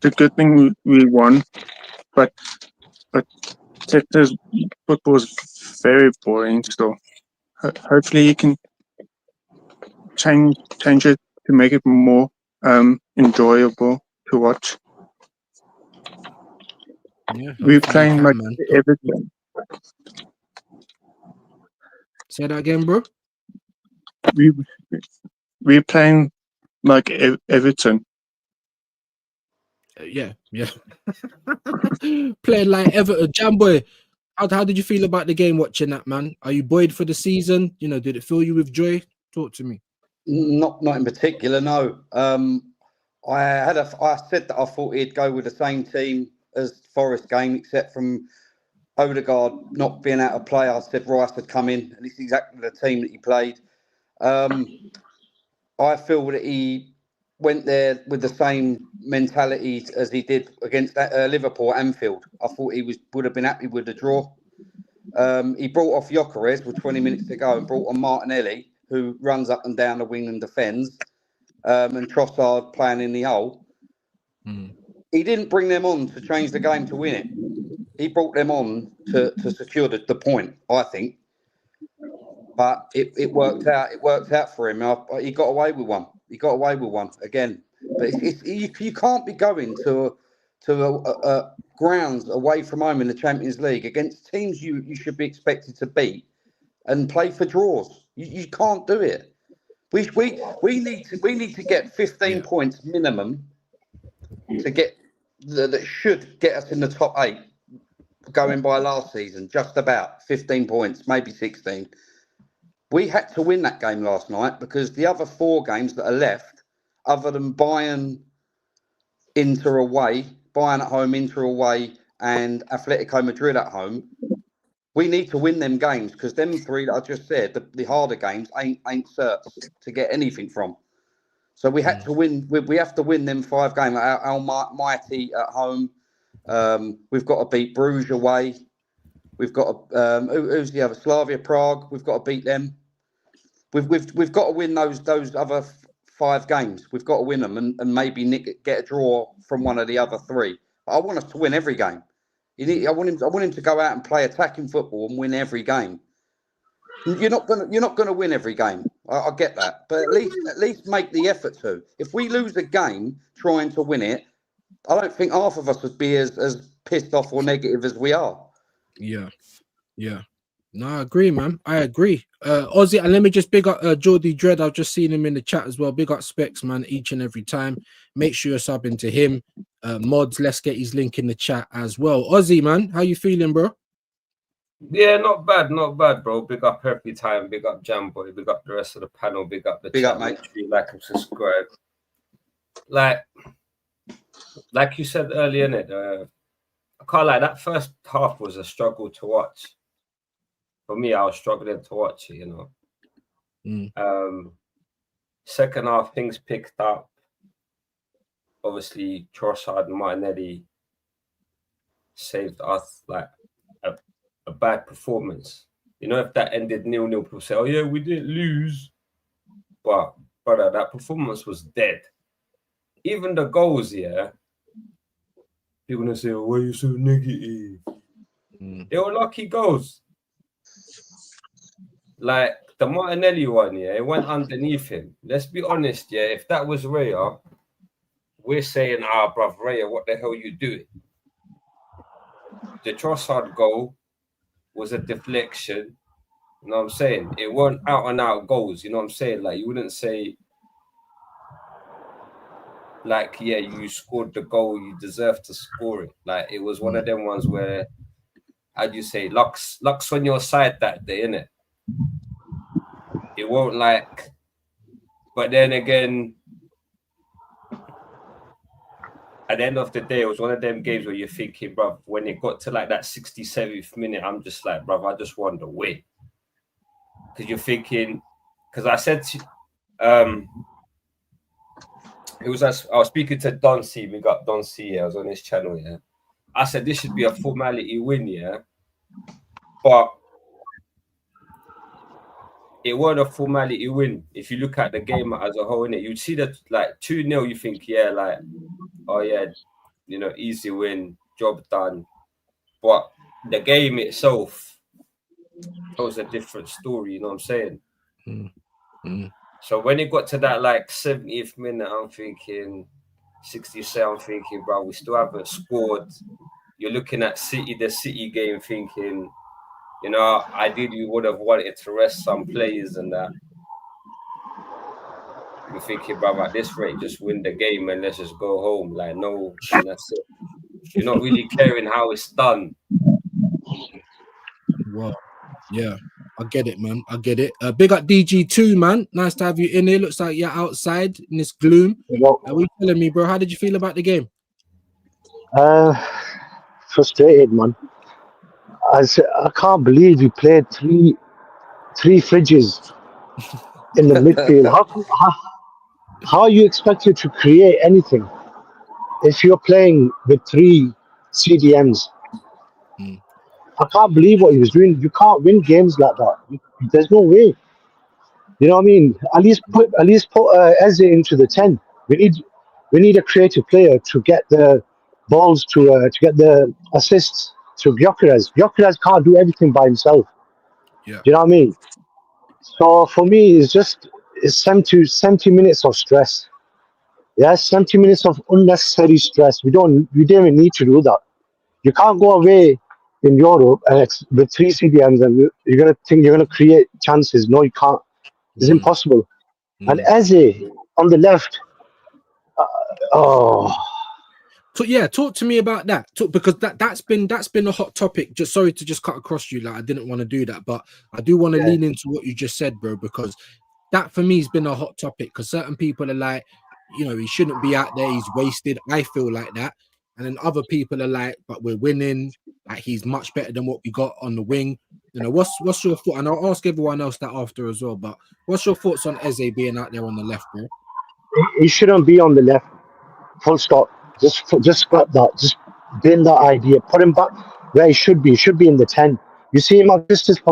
the good thing we won, but Texas football was very boring still. Hopefully you can change it to make it more enjoyable to watch. Yeah, We're hopefully playing you like can, man. Everton. Say that again, bro. We're playing like Everton. Yeah. Playing like Everton, Jamboy. How did you feel about the game watching that, man? Are you buoyed for the season? You know, did it fill you with joy? Talk to me. Not in particular, no. I said that I thought he'd go with the same team as Forest game, except from Odegaard not being out of play. I said Rice had come in, and it's exactly the team that he played. I feel that he went there with the same mentality as he did against Liverpool at Anfield. I thought he would have been happy with the draw. He brought off Gyökeres with 20 minutes to go and brought on Martinelli, who runs up and down the wing and defends, and Trossard playing in the hole. He didn't bring them on to change the game to win it. He brought them on to secure the point, I think. But it worked out. It worked out for him. He got away with one. Again. But you can't be going to grounds away from home in the Champions League against teams you should be expected to beat and play for draws. You can't do it. We need to get 15 points minimum to get that should get us in the top 8. Going by last season, just about 15 points, maybe 16. We had to win that game last night because the other 4 games that are left, other than Bayern, Inter away, Bayern at home, Inter away, and Atletico Madrid at home, we need to win them games because them 3 that I just said, the harder games, ain't certs to get anything from. So we had to win. We have to win them 5 games. Almighty at home. We've got to beat Bruges away. We've got to, who's the other? Slavia Prague. We've got to beat them. We've got to win those other 5 games. We've got to win them and maybe get a draw from one of the other 3. I want us to win every game. I want him to go out and play attacking football and win every game. You're not gonna win every game. I get that, but at least make the effort to. If we lose a game trying to win it, I don't think half of us would be as pissed off or negative as we are. Yeah. No, I agree, man. I agree. Ozzy, and let me just big up Geordie Dread. I've just seen him in the chat as well. Big up Specs, man, each and every time. Make sure you're subbing to him. Mods, let's get his link in the chat as well. Ozzy, man, how you feeling, bro? Yeah, not bad, bro. Big up every time. Big up Jamboy. Big up the rest of the panel. Big up the Big chat. up, mate. Make sure you like and subscribe. Like you said earlier, innit? I can't lie, that first half was a struggle to watch. For me, I was struggling to watch it, you know. Second half, things picked up. Obviously, Trossard and Martinelli saved us like a bad performance. You know, if that ended 0-0, people say, oh yeah, we didn't lose. But, brother, that performance was dead. Even the goals, yeah, people gonna say, oh, why are you so negative? They were lucky goals. Like the Martinelli one, yeah, it went underneath him. Let's be honest, yeah, if that was Raya, we're saying, bruv, Raya, what the hell you doing? The Trossard goal was a deflection. You know what I'm saying? It weren't out and out goals. You know what I'm saying? Like, you wouldn't say, like, yeah, you scored the goal, you deserve to score it. Like, it was one of them ones where, how do you say, luck's on your side that day, innit? It won't like, but then again, at the end of the day, it was one of them games where you're thinking, bruv, when it got to like that 67th minute, I'm just like, bruv, I just want to win. Because you're thinking, because I said to, I was speaking to Don C. We got Don C. I was on his channel, yeah. I said this should be a formality win, yeah. But it wasn't a formality win. If you look at the game as a whole, innit, you'd see that like 2-0, you think, yeah, like, oh yeah, you know, easy win, job done. But the game itself was a different story, you know what I'm saying? So when it got to that like 70th minute, I'm thinking, 60th, I'm thinking, bro, we still haven't scored. You're looking at the City game thinking, you know, ideally you would have wanted to rest some players and that. You're thinking, bro, at this rate, just win the game and let's just go home. Like, no, and that's it. You're not really caring how it's done. Well, yeah, I get it, man. I get it. Big up DG2, man. Nice to have you in here. Looks like you're outside in this gloom. What are you telling me, bro? How did you feel about the game? Frustrated, man. I can't believe we played three fridges in the midfield. How are you expected to create anything if you're playing with 3 CDMs? I can't believe what he was doing. You can't win games like that. There's no way. You know what I mean? At least put Eze into the 10. We need a creative player to get the balls to get the assists to Gyökeres. Gyökeres can't do everything by himself. Yeah. You know what I mean? So for me, it's 70 minutes of stress. Yeah, 70 minutes of unnecessary stress. We don't even need to do that. You can't go away in Europe and with 3 CDMs and you're gonna think you're gonna create chances. No, you can't. It's impossible. And Eze on the left. So yeah, talk to me about that. Because that's been a hot topic. Just sorry to just cut across you. Like I didn't want to do that, but I do want to lean into what you just said, bro. Because that for me has been a hot topic. Because certain people are like, you know, he shouldn't be out there. He's wasted. I feel like that. And then other people are like, but we're winning. Like he's much better than what we got on the wing. You know, what's your thought? And I'll ask everyone else that after as well. But what's your thoughts on Eze being out there on the left, bro? He shouldn't be on the left. Full stop. Just scrap that. Just bin that idea. Put him back where he should be. He should be in the 10. You see him at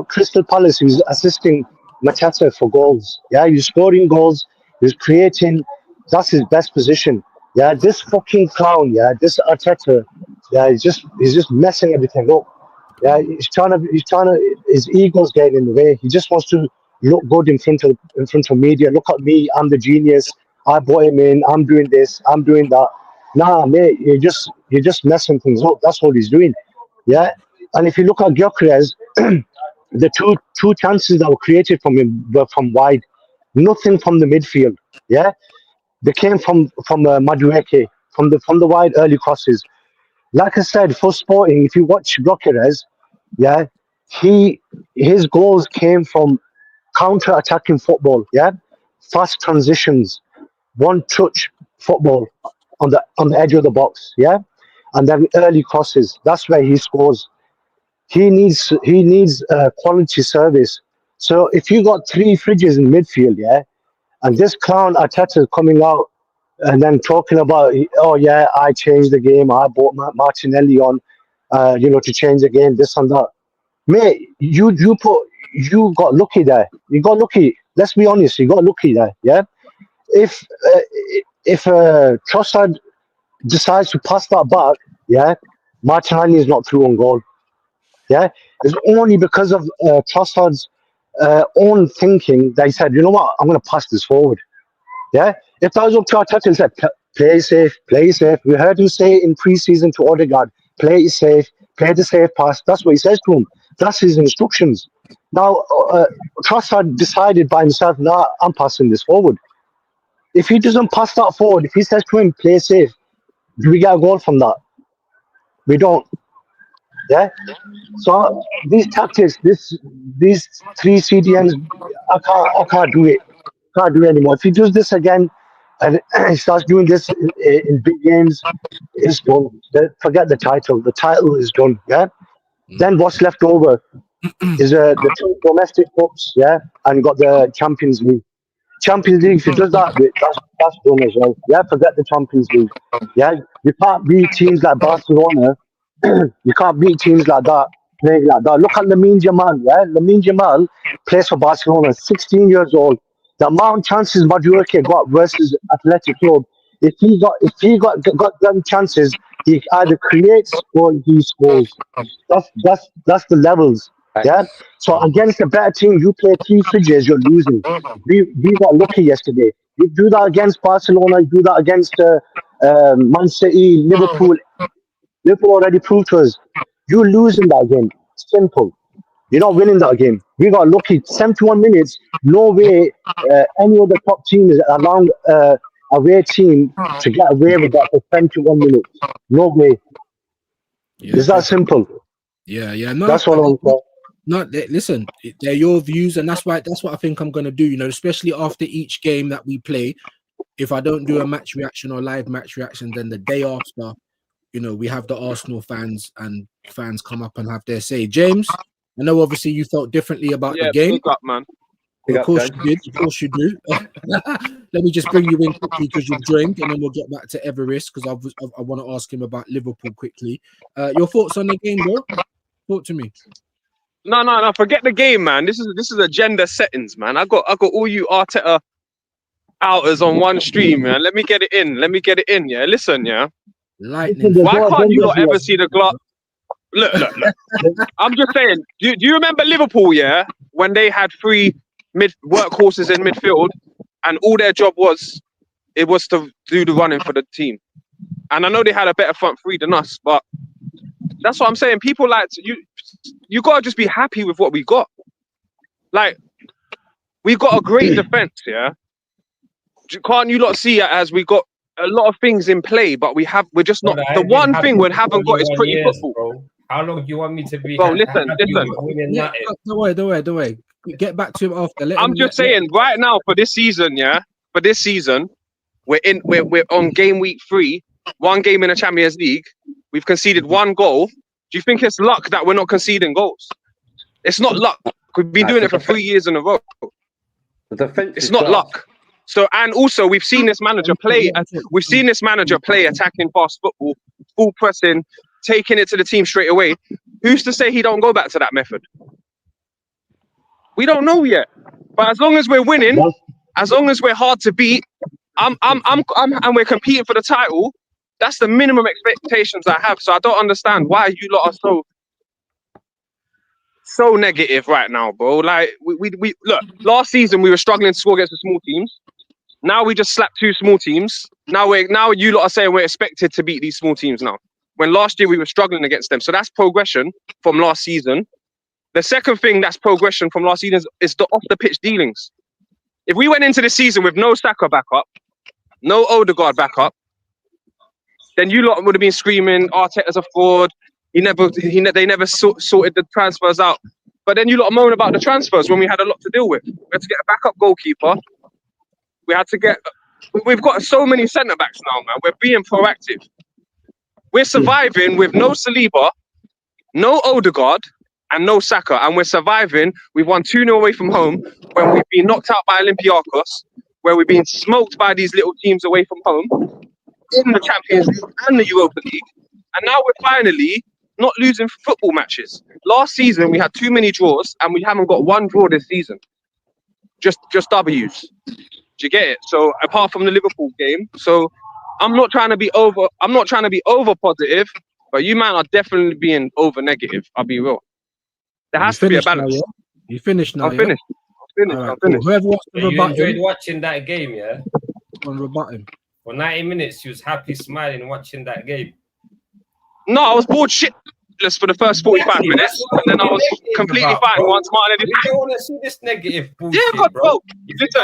Crystal Palace. He was assisting Mateta for goals. Yeah, he's scoring goals. He's creating. That's his best position. Yeah, this fucking clown. Yeah, this Arteta. Yeah, he's just messing everything up. Yeah, he's trying to. His ego's getting in the way. He just wants to look good in front of media. Look at me. I'm the genius. I brought him in. I'm doing this. I'm doing that. Nah, mate, you're just messing things up. That's what he's doing. Yeah, and if you look at Gyökeres, the two chances that were created from him were from wide, nothing from the midfield. Yeah, they came from Madueke, from the wide early crosses. Like I said, for Sporting, if you watch Gyökeres, yeah, his goals came from counter-attacking football. Yeah, fast transitions, one touch football on the edge of the box, yeah, and then early crosses. That's where he scores. He needs quality service. So if you got 3 fridges in midfield, yeah, and this clown Arteta coming out and then talking about, oh yeah, I changed the game. I brought Martinelli on, to change the game. This and that, mate. You got lucky there. You got lucky. Let's be honest. You got lucky there, yeah. If Trossard decides to pass that back, yeah, Martinelli is not through on goal. Yeah, it's only because of Trossard's own thinking that he said, you know what, I'm going to pass this forward. Yeah, if that was up to Arteta, he said, play safe, play safe. We heard him say in pre-season to Odegaard, play it safe, play the safe pass. That's what he says to him. That's his instructions. Now, Trossard decided by himself, nah, I'm passing this forward. If he doesn't pass that forward, if he says to him, play safe, do we get a goal from that? We don't. Yeah. So these tactics, these 3 CDMs, I can't do it. Can't do it anymore. If he does this again and he starts doing this in big games, it's done. Forget the title. The title is done. Yeah. Then what's left over is the 2 domestic cups. Yeah, and got the Champions League. Champions League, if he does that, that's done as well. Yeah, forget the Champions League. Yeah, you can't beat teams like Barcelona You can't beat teams like that, playing like that. Look at Lamine Jamal, yeah? Lamine Jamal plays for Barcelona, 16 years old. The amount of chances Madueke got versus Athletic Club, if he got them chances, he either creates or he scores. That's the levels. Yeah. So against a better team, you play three fridges, you're losing. We got lucky yesterday. You do that against Barcelona, you do that against Man City, Liverpool. Liverpool already proved to us, you losing that game. Simple. You're not winning that game. We got lucky. 71 minutes. No way any other top team is allowing away team to get away with that for 71 minutes. No way. Yeah, It's that simple. yeah. No, That's what I'm saying. no. Listen, they're your views, and that's what I think I'm gonna do. You know, especially after each game that we play. If I don't do a match reaction or live match reaction, then the day after, you know, we have the Arsenal fans and fans come up and have their say. James, I know obviously you felt differently about the game. Big up, man. Of course you did. Of course you do. Let me just bring you in quickly because you've joined, and then we'll get back to Everest because I want to ask him about Liverpool quickly. Your thoughts on the game, bro? Talk to me. No. Forget the game, man. This is agenda settings, man. I got all you Arteta outers on one stream, man. Let me get it in. Yeah, listen, yeah. Lightning. Why can't you not ever see the glass? Look. I'm just saying. Do you remember Liverpool? Yeah, when they had three workhorses in midfield, and all their job was to do the running for the team. And I know they had a better front three than us, but that's what I'm saying. People like you gotta just be happy with what we got. Like, we got a great defense, yeah. Can't you not see it as we got a lot of things in play, but we're just not. The one thing we haven't got is pretty football. Bro. How long do you want me to be? Bro, listen. Yeah, don't worry. Get back to him after. I'm just saying, right now for this season, yeah, we're on game week 3, one game in the Champions League. We've conceded 1 goal. Do you think it's luck that we're not conceding goals? It's not luck. We've been doing it for 3 years in a row. The defense. It's not luck. So, and also we've seen this manager play. We've seen this manager play attacking fast football, full pressing, taking it to the team straight away. Who's to say he don't go back to that method? We don't know yet. But as long as we're winning, as long as we're hard to beat, and we're competing for the title, that's the minimum expectations I have. So I don't understand why you lot are so negative right now, bro. Like we look, last season we were struggling to score against the small teams. Now we just slapped 2 small teams. Now you lot are saying we're expected to beat these small teams now. When last year we were struggling against them. So that's progression from last season. The second thing that's progression from last season is the off the pitch dealings. If we went into the season with no Saka backup, no Odegaard backup, then you lot would have been screaming Arteta's a fraud. They never sorted the transfers out. But then you lot moan about the transfers when we had a lot to deal with. We had to get a backup goalkeeper. We've got so many centre backs now, man. We're being proactive. We're surviving with no Saliba, no Odegaard, and no Saka, and we're surviving. We've won 2-0 away from home when we've been knocked out by Olympiacos, where we've been smoked by these little teams away from home in the Champions League and the Europa League, and now we're finally not losing football matches. Last season we had too many draws, and we haven't got 1 draw this season. Just W's. Do you get it? So apart from the Liverpool game, so I'm not trying to be over positive, but you man are definitely being over negative. I'll be real. There has to be a balance. Now, yeah? You finished now. I'm finished. Right, cool. Whoever wants to You rebut enjoyed him, watching that game, yeah? on rebut him. For 90 minutes, you was happy, smiling, watching that game. No, I was bored shitless for the first 45 minutes, and then I was completely fine once Martinelli. You don't want to see this negative bullshit, Yeah, but bro, listen,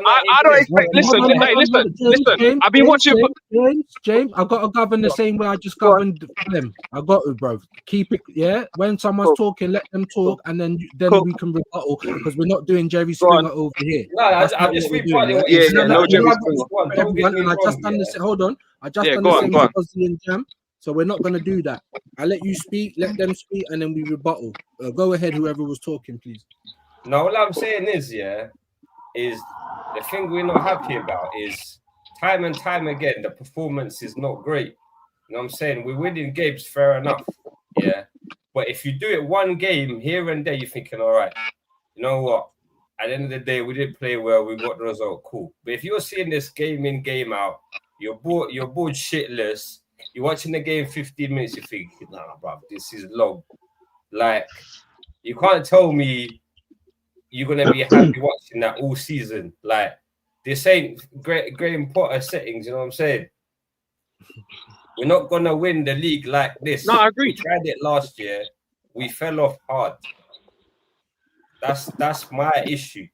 I don't expect. Listen. I've been watching. James, I got to govern the same way I just governed them. I got to, bro. Keep it, yeah. When someone's talking, let them talk, and then we can rebuttal because we're not doing Jerry Springer over here. No, I'm just rebutting. No Jerry Springer. I just done this. Hold on, I just done the same with Ozzy and Jam. So we're not going to do that. I let you speak, let them speak, and then we rebuttal. Go ahead, whoever was talking, please. No, what I'm saying is the thing we're not happy about is time and time again, the performance is not great. know what I'm saying? We're winning games, fair enough. Yeah. But if you do it one game here and there, you're thinking, all right, you know what? At the end of the day, we didn't play well. We got the result. Cool. But if you're seeing this game in, game out, you're bored shitless. You're watching the game 15 minutes, you think, nah, bro, this is long. Like, you can't tell me you're going to be happy watching that all season. Like, this ain't Graham Potter settings, you know what I'm saying? We're not going to win the league like this. No, I agree. We tried it last year. We fell off hard. That's my issue.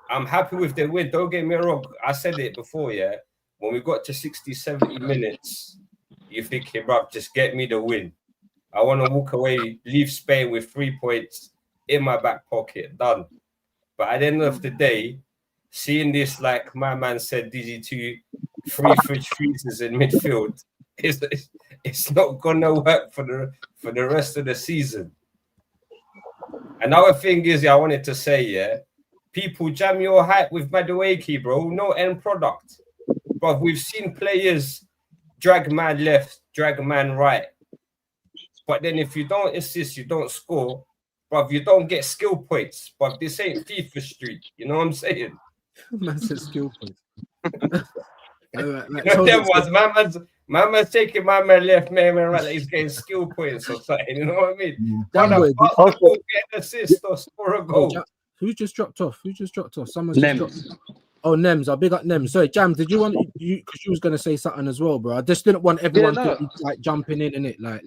I'm happy with the win. Don't get me wrong. I said it before, yeah. When we got to 60, 70 minutes, you're thinking, bro, just get me the win. I want to walk away, leave Spain with 3 points in my back pocket, done. But at the end of the day, seeing this, like my man said, DG2, 3 fridge freezers in midfield, it's not gonna work for the rest of the season. Another thing is, I wanted to say, yeah, people jam your hype with Madueke, bro. No end product. But we've seen players drag man left, drag man right. But then if you don't assist, you don't score, bruv, you don't get skill points. But this ain't FIFA Street. You know what I'm saying? Man said skill points. My man's taking my man left, man right, like he's getting skill points or something. You know what I mean? Get an assist or score a goal. Who just dropped off? Someone just dropped. Oh, Nems, I'll big up Nems. Sorry, Jam, did you want you because you was gonna say something as well, bro? I just didn't want everyone to, like jumping in it. Like,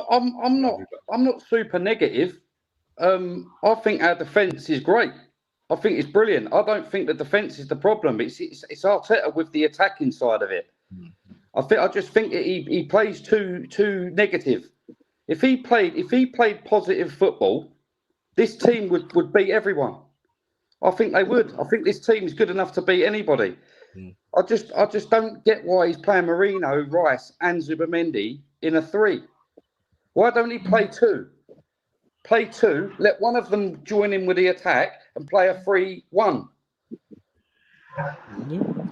I'm not super negative. I think our defense is great. I think it's brilliant. I don't think the defense is the problem. It's Arteta with the attacking side of it. I just think he plays too negative. If he played positive football, this team would beat everyone. I think they would. I think this team is good enough to beat anybody. I just don't get why he's playing Marino, Rice, and Zubimendi in a 3. Why don't he play 2? Play 2. Let one of them join in with the attack and play a 3-1.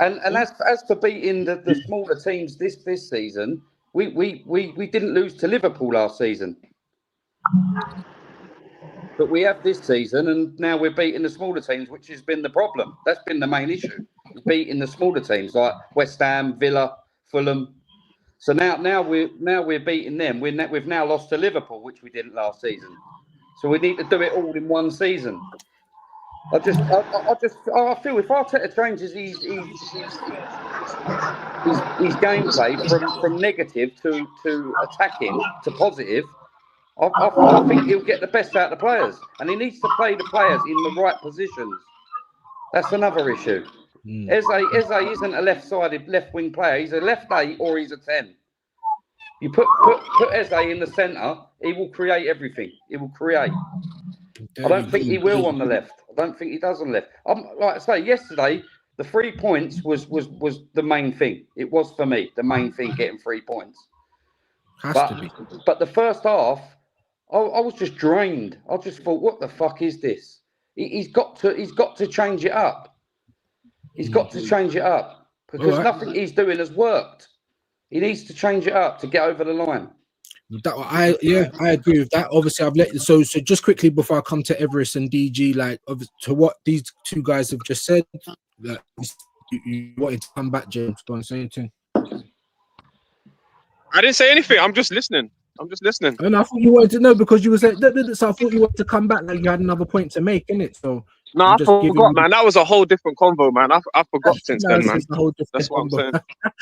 And as for beating the smaller teams this season, we didn't lose to Liverpool last season. But we have this season, and now we're beating the smaller teams, which has been the problem. That's been the main issue, beating the smaller teams like West Ham, Villa, Fulham. So now we're beating them. We've now lost to Liverpool, which we didn't last season. So we need to do it all in one season. I feel if Arteta changes his gameplay from negative to attacking to positive, I think he'll get the best out of the players, and he needs to play the players in the right positions. That's another issue. Eze isn't a left-sided left-wing player. He's a left 8 or he's a 10. You put Eze in the centre, he will create everything. He will create. I don't think he will on the left. I don't think he does on the left. Like I say, yesterday the 3 points was the main thing. It was for me the main thing, getting 3 points. But the first half, I was just drained. I just thought, what the fuck is this? He's got to change it up. He's got to change it up because nothing he's doing has worked. He needs to change it up to get over the line. I agree with that. Obviously, I've let so just quickly before I come to Everest and DG, like to what these two guys have just said. That you wanted to come back, James. Go on, say anything. I didn't say anything. I'm just listening. And I thought you wanted to know because you was like, so I thought you wanted to come back. Like you had another point to make, innit? So no, I forgot, man. That was a whole different convo, man. I forgot since then, man. That's what I'm saying.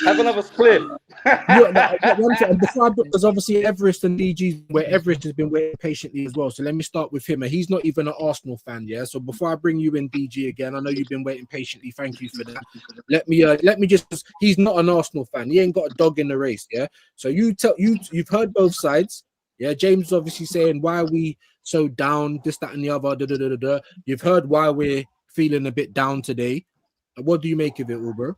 Have another split. Because obviously Everest and DG, where Everest has been waiting patiently as well. So let me start with him. And he's not even an Arsenal fan, yeah. So before I bring you in, DG, again, I know you've been waiting patiently. Thank you for that. Let me just. He's not an Arsenal fan. He ain't got a dog in the race, yeah. So you've heard both sides, yeah. James obviously saying why are we so down, this, that, and the other. You've heard why we're feeling a bit down today. What do you make of it, Uber?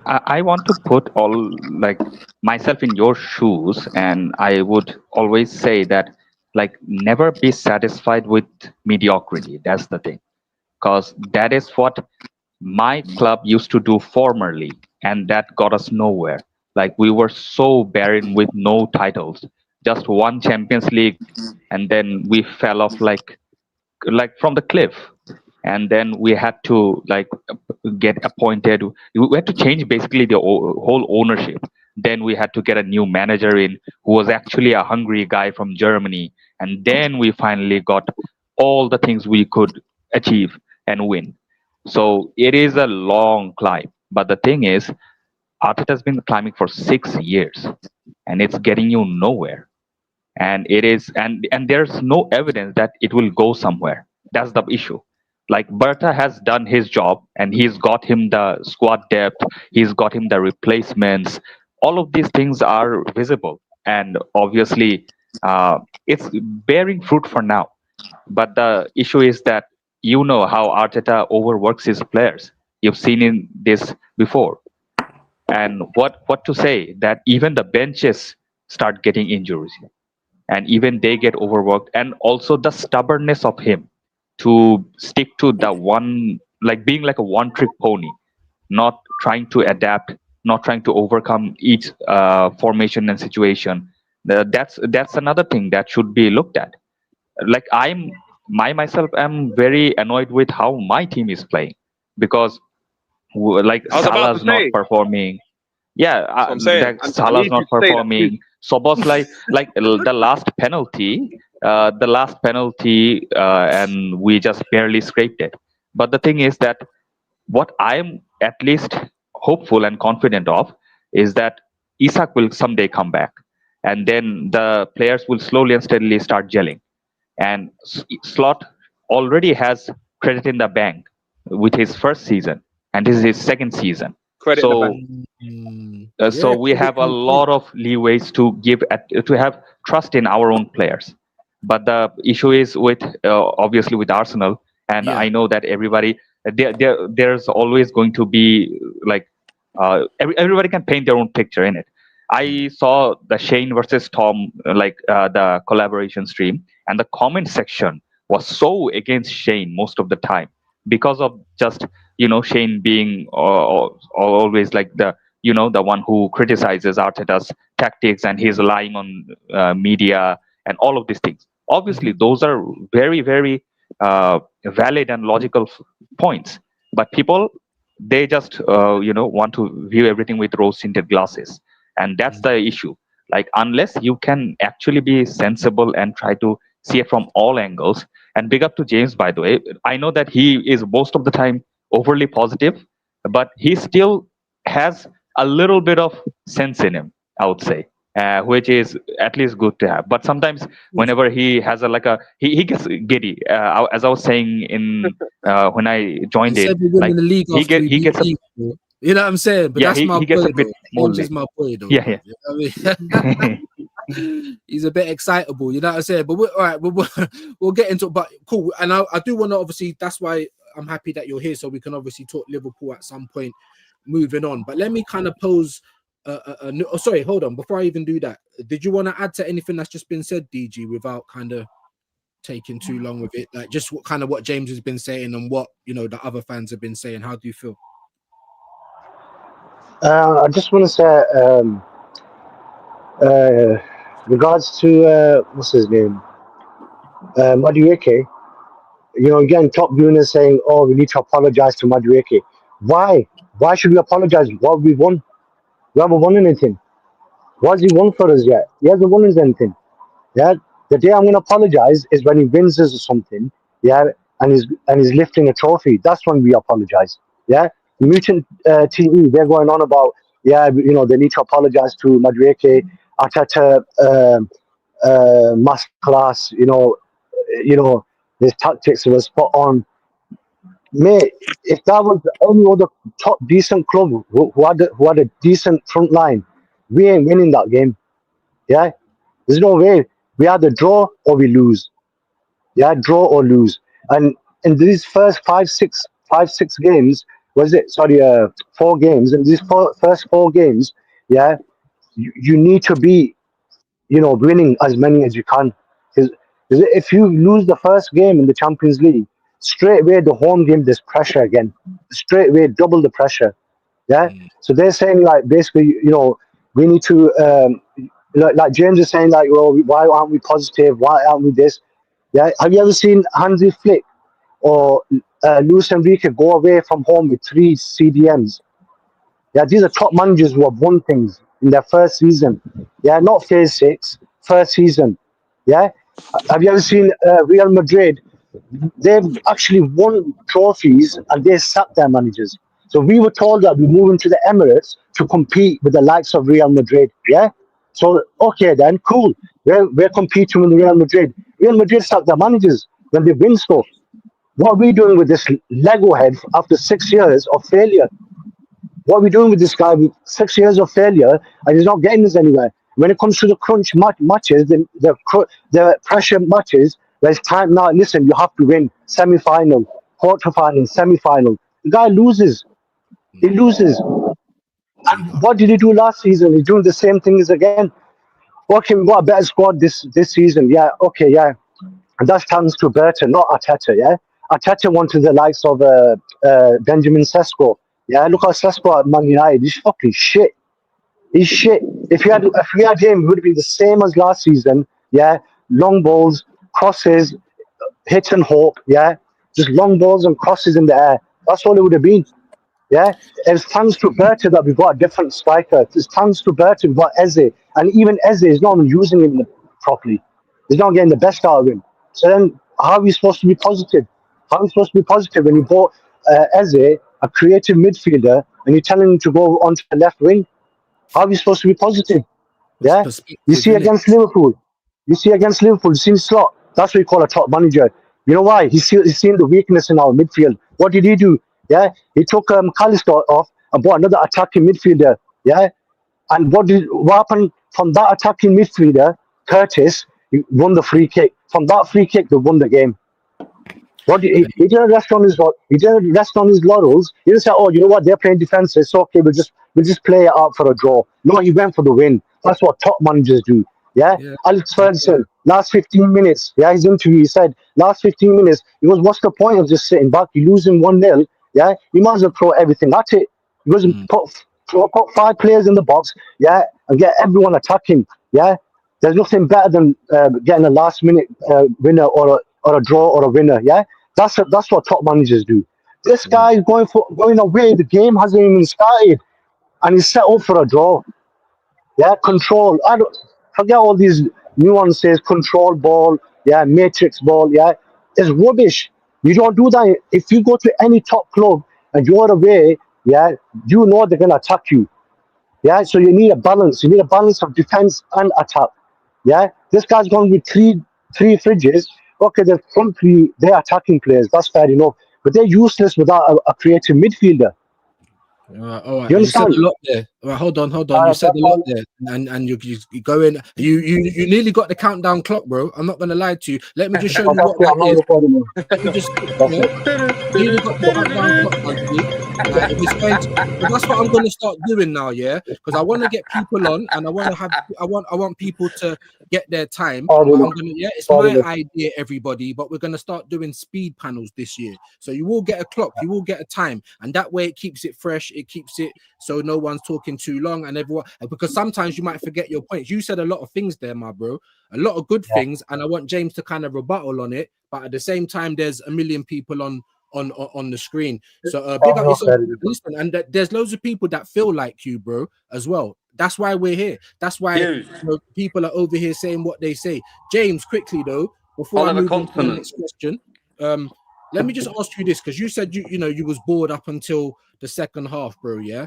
I want to put all like myself in your shoes, and I would always say that like never be satisfied with mediocrity. That's the thing, because that is what my club used to do formerly. and that got us nowhere. Like we were so barren with no titles, just one Champions League, and then we fell off like from the cliff. And then we had to like get appointed. We had to change basically the whole ownership. Then we had to get a new manager in who was actually a hungry guy from Germany. And then we finally got all the things we could achieve and win. So it is a long climb. But the thing is, Arteta's been climbing for 6 years and it's getting you nowhere. And it is and there's no evidence that it will go somewhere. That's the issue. Like Berta has done his job and he's got him the squad depth, he's got him the replacements. All of these things are visible, and obviously it's bearing fruit for now. But the issue is that you know how Arteta overworks his players. You've seen in this before. And what to say that even the benches start getting injuries, and even they get overworked, and also the stubbornness of him to stick to the one, like being like a one trick pony, not trying to adapt, not trying to overcome each formation and situation. That's another thing that should be looked at. Like myself am very annoyed with how my team is playing, because like I was about Salah's to not say. performing. Yeah, That's what I'm saying. that I Salah's need not you to say that, performing. Sobos like the last penalty, and we just barely scraped it. But the thing is that what I'm at least hopeful and confident of is that Isak will someday come back, and then the players will slowly and steadily start gelling. And Slot already has credit in the bank with his first season, and this is his second season. Credit in the bank. So so Yeah, we have a credit. lot of leeways to to have trust in our own players. But the issue is with obviously with Arsenal, and Yeah. I know that everybody there's always going to be like everybody can paint their own picture in it. I saw the Shane versus Tom the collaboration stream, and the comment section was so against Shane most of the time because of just Shane being always like the one who criticizes Arteta's tactics, and he's relying on media and all of these things. Obviously, those are very, very valid and logical points, but people, they just want to view everything with rose-tinted glasses, and that's the issue. Like unless you can actually be sensible and try to see it from all angles. And big up to James, by the way. I know that he is most of the time overly positive, but he still has a little bit of sense in him, I would say, which is at least good to have. But sometimes, whenever he has he gets giddy. As I was saying in when I joined He it, said we're winning like the league he after we he beat gets a Leeds, bro. You know what I'm saying? But yeah that's my he gets boy, a bit though. James moldy. is my boy, though. Yeah, bro. You know what I mean? He's a bit excitable, you know what I'm saying? But all right, we'll get into it. But cool. And I do want to obviously, that's why I'm happy that you're here, so we can obviously talk Liverpool at some point moving on. But let me kind of pose sorry, hold on. Before I even do that, did you want to add to anything that's just been said, DG, without kind of taking too long with it? Like just what James has been saying and what the other fans have been saying. How do you feel? I just want to say, regards to what's his name, Madueke. Again, top viewers saying, "Oh, we need to apologize to Madueke." Why? Why should we apologize? What we won? We haven't won anything. What has he won for us yet? He hasn't won us anything. Yeah. The day I'm going to apologize is when he wins us or something. Yeah, and he's lifting a trophy. That's when we apologize. Yeah. Mutant TV, they're going on about they need to apologize to Madueke, Arteta, masterclass. His tactics were spot on. Mate, if that was any other top decent club who had a decent front line, we ain't winning that game. Yeah, there's no way. We either draw or we lose. Yeah, draw or lose. And in these first five, six games, was it? Sorry, 4 games. In these first 4 games, yeah, you need to be, winning as many as you can. Because if you lose the first game in the Champions League, straight away the home game there's pressure again. Straight away, double the pressure. Yeah. Mm. So they're saying like basically, we need to like James is saying like, well, why aren't we positive? Why aren't we this? Yeah. Have you ever seen Hansi Flick or Luis Enrique go away from home with 3 CDMs? Yeah, these are top managers who have won things in their first season. Yeah, not phase 6, first season. Yeah. Have you ever seen Real Madrid? They've actually won trophies and they sacked their managers. So we were told that we're moving to the Emirates to compete with the likes of Real Madrid. Yeah. So okay then, cool. We're competing with Real Madrid. Real Madrid sacked their managers when they win stuff. What are we doing with this Lego head after 6 years of failure? What are we doing with this guy with 6 years of failure and he's not getting us anywhere? When it comes to the crunch matches, the pressure matches, there's time now. Listen, you have to win semi-final, quarter-final, semi-final. The guy loses. He loses. And what did he do last season? He's doing the same things again. Okay, we've got a better squad this season. Yeah, okay, yeah. And that's thanks to Burton, not Arteta, yeah? Arteta wanted the likes of Benjamin Sesko. Yeah, look at Sesko at Man United. He's fucking shit. He's shit. If we had him, it would have been the same as last season. Yeah, long balls, crosses, hit and hope. Yeah, just long balls and crosses in the air. That's all it would have been. Yeah, it's thanks to Berta that we've got a different striker. It's thanks to Berta we've got Eze, and even Eze is not even using him properly. He's not getting the best out of him. So then, how are we supposed to be positive? How are we supposed to be positive when you bought Eze, a creative midfielder, and you're telling him to go onto the left wing? How are we supposed to be positive? Yeah, you see against Liverpool. You see Slot. That's what you call a top manager. You know why? He's seen the weakness in our midfield. What did he do? Yeah, he took McAllister off and brought another attacking midfielder. Yeah, and what happened from that attacking midfielder? Curtis, he won the free kick. From that free kick, they won the game. He didn't rest on his laurels. He didn't say, "Oh, you know what? They're playing defense. It's okay. We'll just play it out for a draw." No, he went for the win. That's what top managers do. Yeah. Alex Ferguson, last 15 minutes. Yeah, his interview. He said, last 15 minutes. He goes, "What's the point of just sitting back? You're losing 1-0. Yeah, you might as well throw everything at it. He goes, put 5 players in the box. Yeah, and get everyone attacking. Yeah, there's nothing better than getting a last minute winner or a draw or a winner. Yeah, that's what top managers do. This guy is going away. The game hasn't even started, and he's set up for a draw. Yeah, control. I don't forget all these nuances. Control ball. Yeah, matrix ball. Yeah, it's rubbish. You don't do that. If you go to any top club and you're away, yeah, you know they're gonna attack you. Yeah, so you need a balance. You need a balance of defense and attack. Yeah, this guy's going with three fridges. Okay, they're front 3, they're attacking players. That's fair enough, but they're useless without a creative midfielder. All right. You You said understand? a lot there. All right, hold on. You said a lot there, and you go in. You nearly got the countdown clock, bro. I'm not gonna lie to you. Let me just show you what that is. Let me just nearly got the countdown clock, buddy. Like, if it's going to, but that's what I'm gonna start doing now, yeah. Because I want to get people on, and I want people to get their time. But I'm gonna, it's my idea, everybody. But we're gonna start doing speed panels this year, so you will get a clock, you will get a time, and that way it keeps it fresh. It keeps it so no one's talking too long, and everyone, because sometimes you might forget your points. You said a lot of things there, my bro, a lot of good things, and I want James to kind of rebuttal on it. But at the same time, there's a million people on the screen. So big up yourself. Listen, and there's loads of people that feel like you, bro, as well. That's why we're here. That's why people are over here saying what they say. James, quickly though, before I move on to the next question, let me just ask you this, because you said you was bored up until the second half, bro. Yeah,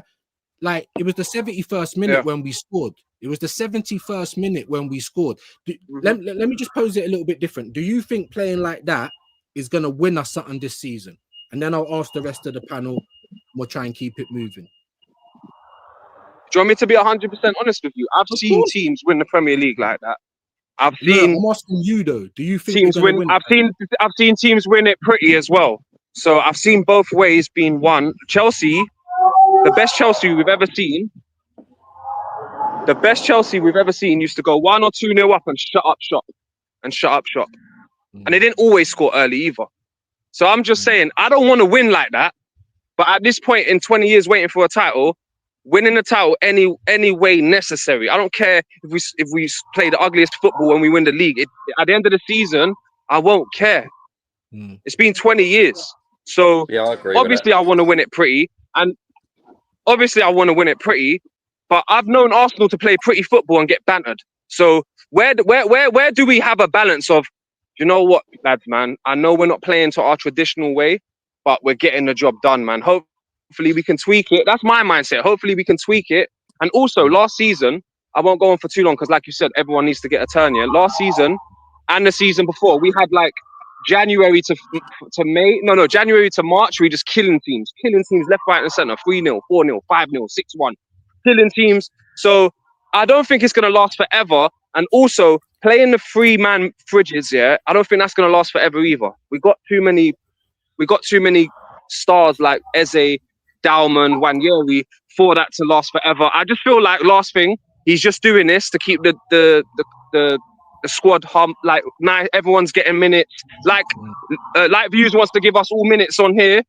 like it was the 71st minute when we scored. It was the 71st minute when we scored. Let me just pose it a little bit different. Do you think playing like that is going to win us something this season? And then I'll ask the rest of the panel. We'll try and keep it moving. Do you want me to be 100% honest with you? I've seen teams win the Premier League like that. I'm asking you though. Do you think teams win? I've seen teams win it pretty as well. So I've seen both ways being won. Chelsea, the best Chelsea we've ever seen. The best Chelsea we've ever seen used to go 1 or 2-0 up and shut up shop. And they didn't always score early either. So I'm just saying, I don't want to win like that, But at this point in 20 years waiting for a title, winning the title any way necessary. I don't care if we play the ugliest football when we win the league. At the end of the season, I won't care. It's been 20 years. So Yeah, I agree. obviously I want to win it pretty. And obviously I want to win it pretty. But I've known Arsenal to play pretty football and get bantered. So where do we have a balance of, you know what, lads, man? I know we're not playing to our traditional way, but we're getting the job done, man. Hopefully we can tweak it. That's my mindset. Hopefully we can tweak it. And also last season, I won't go on for too long because like you said, everyone needs to get a turn here. Last season and the season before, we had like January to March, we just killing teams left, right, and center. 3-0, 4-0, 5-0, 6-1, killing teams. So I don't think it's gonna last forever. And also playing the 3-man fridges, yeah, I don't think that's gonna last forever either. We got too many stars like Eze, Dalman, Wanyeri for that to last forever. I just feel like last thing, he's just doing this to keep the squad like nice. Everyone's getting minutes. Like Views wants to give us all minutes on here.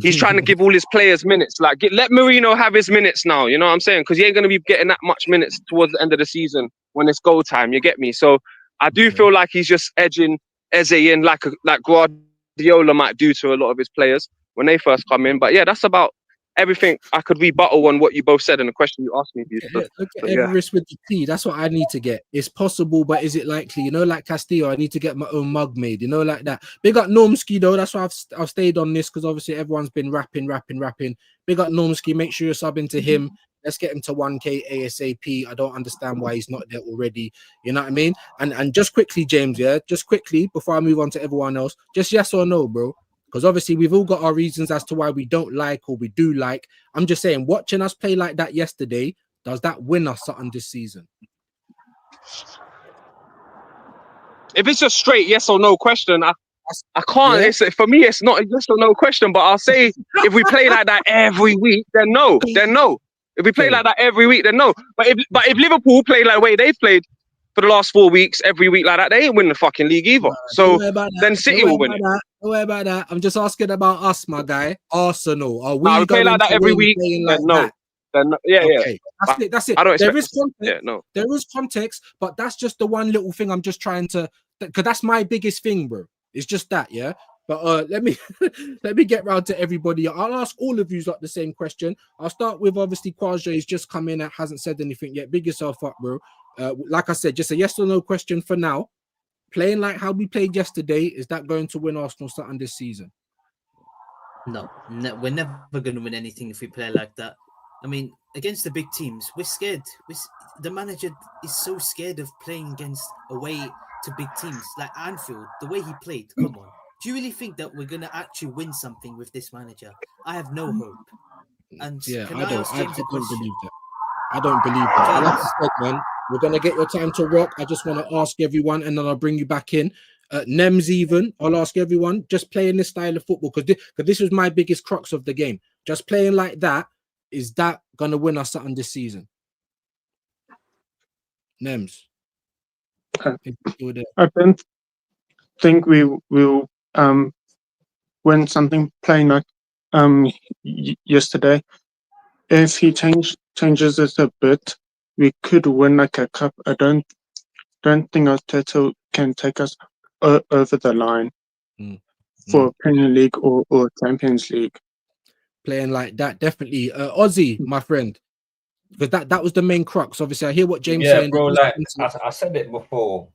He's trying to give all his players minutes. Like let Marino have his minutes now. You know what I'm saying? Because he ain't gonna be getting that much minutes towards the end of the season when it's goal time. You get me? So I do feel like he's just edging Eze in like Guardiola might do to a lot of his players when they first come in. But yeah, that's about everything I could rebuttal on what you both said in the question you asked me. Look at Everest with the T. That's what I need to get. It's possible, but is it likely? You know, like Castillo, I need to get my own mug made. You know, like that. Big up Normski though. That's why I've stayed on this because obviously everyone's been rapping. Big up Normski. Make sure you're subbing to him. Let's get him to 1K ASAP. I don't understand why he's not there already. You know what I mean? And just quickly, James. Yeah, just quickly before I move on to everyone else. Just yes or no, bro. Because obviously we've all got our reasons as to why we don't like or we do like. I'm just saying, watching us play like that yesterday, does that win us something this season? If it's just straight yes or no question, I can't. Yeah. For me, it's not a yes or no question. But I'll say if we play like that every week, then no. If we play like that every week, then no. But if Liverpool play like the way they've played for the last 4 weeks, every week like that, they ain't winning the fucking league either. So then City will win it. Don't worry about that. I'm just asking about us, my guy. Arsenal. Are we we play like that every week? Then no. Then yeah, okay. Yeah. That's it. I don't there is context. Yeah, no. There is context, but that's just the one little thing I'm just trying to, because that's my biggest thing, bro. It's just that, yeah. But let me get round to everybody. I'll ask all of you like the same question. I'll start with obviously Kwaja. He's just come in and hasn't said anything yet. Big yourself up, bro. Like I said, just a yes or no question for now. Playing like how we played yesterday, is that going to win Arsenal something this season? No, we're never going to win anything if we play like that. I mean, against the big teams, we're scared. The manager is so scared of playing away to big teams like Anfield. The way he played, come on. Do you really think that we're going to actually win something with this manager? I have no hope. And yeah, I don't believe that. I don't believe that. Like I said, man, we're going to get your time to rock. I just want to ask everyone, and then I'll bring you back in. Nems even, I'll ask everyone, just playing this style of football, because this was my biggest crux of the game. Just playing like that, is that going to win us something this season? Nems. I don't think we will win something playing like yesterday. If he changes it a bit, we could win like a cup. I don't think Arteta can take us over the line for Premier League or Champions League. Playing like that, definitely. Ozzy, my friend, because that was the main crux. Obviously, I hear what James saying. Yeah, bro. Like I said it before,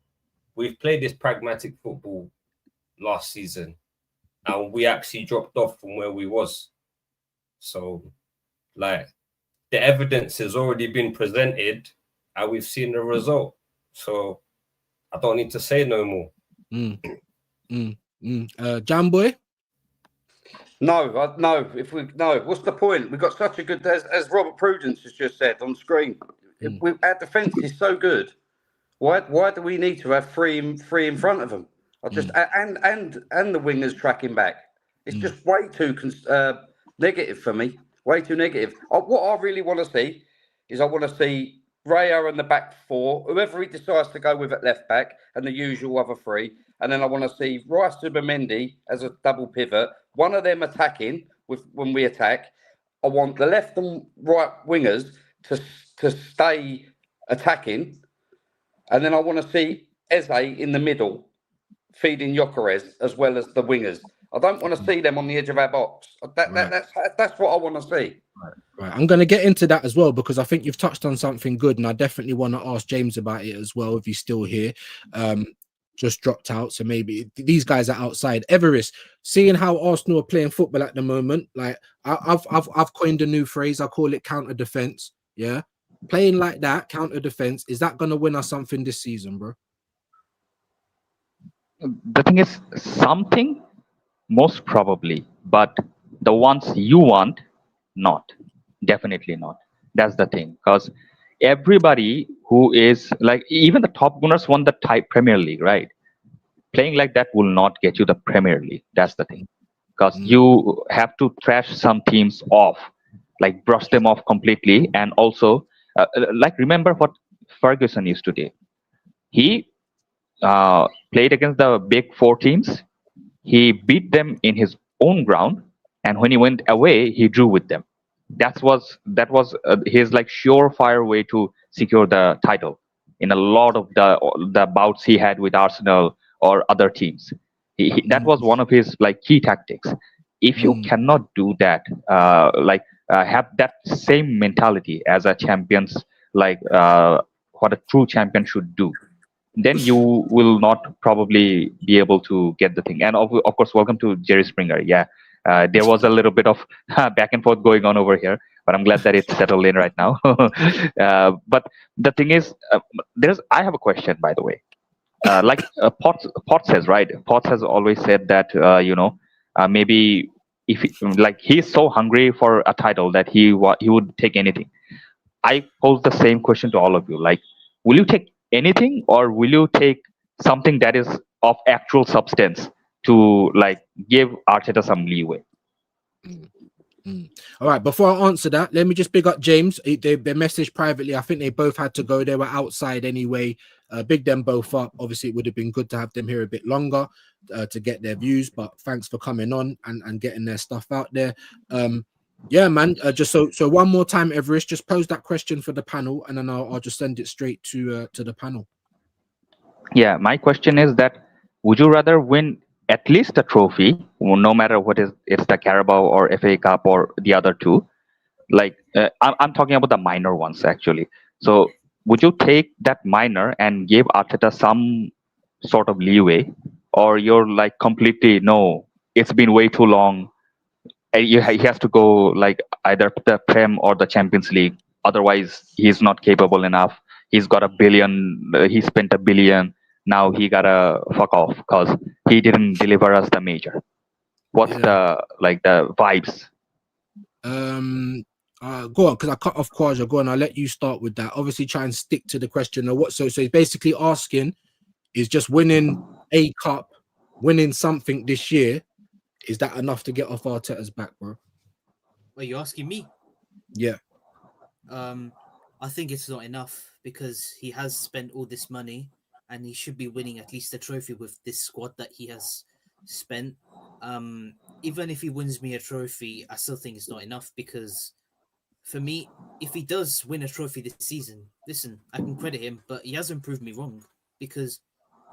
we've played this pragmatic football last season, and we actually dropped off from where we was. So, like, the evidence has already been presented, and we've seen the result. So, I don't need to say no more. Jamboy? No. What's the point? We've got such a good, as Robert Prudence has just said on screen. Our defence is so good. Why do we need to have three in front of them? I just and the wingers tracking back. It's just way too negative for me. Way too negative. What I really want to see is I want to see Raya and the back four, whoever he decides to go with at left back, and the usual other three. And then I want to see Rice Zubimendi as a double pivot, one of them attacking, when we attack. I want the left and right wingers to stay attacking, and then I want to see Eze in the middle feeding Gyökeres as well as the wingers. I don't want to see them on the edge of our box. That's what I want to see. Right, I'm going to get into that as well because I think you've touched on something good, and I definitely want to ask James about it as well if he's still here. Just dropped out, so maybe these guys are outside. Everest, seeing how Arsenal are playing football at the moment, like I've coined a new phrase. I call it counter defense. Yeah, playing like that, counter defense, is that going to win us something this season, bro? The thing is, something most probably, but the ones you want, not. Definitely not. That's the thing, because everybody who is like, even the top winners won the Premier League, right? Playing like that will not get you the Premier League. That's the thing, because you have to trash some teams off, like brush them off completely, and also like remember what Ferguson used to do. He played against the big four teams. He beat them in his own ground, and when he went away, he drew with them. That was his like surefire way to secure the title in a lot of the bouts he had with Arsenal or other teams. That was one of his like key tactics. If you cannot do that, have that same mentality as a champions, like what a true champion should do, then you will not probably be able to get the thing. And of course, welcome to Jerry Springer. Yeah, there was a little bit of back and forth going on over here, but I'm glad that it's settled in right now. But the thing is, I have a question, by the way. Potts says, right? Potts has always said that, maybe if he's so hungry for a title that he would take anything. I pose the same question to all of you. Like, will you take anything, or will you take something that is of actual substance to like give Arteta some leeway? All right, before I answer that, let me just big up James. They messaged privately. I think they both had to go. They were outside anyway. Big them both up. Obviously, it would have been good to have them here a bit longer to get their views, but thanks for coming on and getting their stuff out there. Yeah, man. Just so one more time, Everest, just pose that question for the panel, and then I'll just send it straight to the panel. Yeah, my question is that would you rather win at least a trophy, no matter what it's the Carabao or FA Cup or the other two? Like I'm talking about the minor ones actually. So would you take that minor and give Arteta some sort of leeway, or you're like completely no? It's been way too long. He has to go like either the Prem or the Champions League. Otherwise, he's not capable enough. He's got $1 billion. He spent $1 billion. Now he gotta fuck off because he didn't deliver us the major. What's the vibes? Go on, because I cut off Kwaja. Go on, I'll let you start with that. Obviously, try and stick to the question of what. So he's basically asking, is just winning a cup, winning something this year, is that enough to get off Arteta's back, bro? Are you asking me? Yeah. I think it's not enough because he has spent all this money and he should be winning at least a trophy with this squad that he has spent. Even if he wins me a trophy, I still think it's not enough because for me, if he does win a trophy this season, listen, I can credit him, but he hasn't proved me wrong because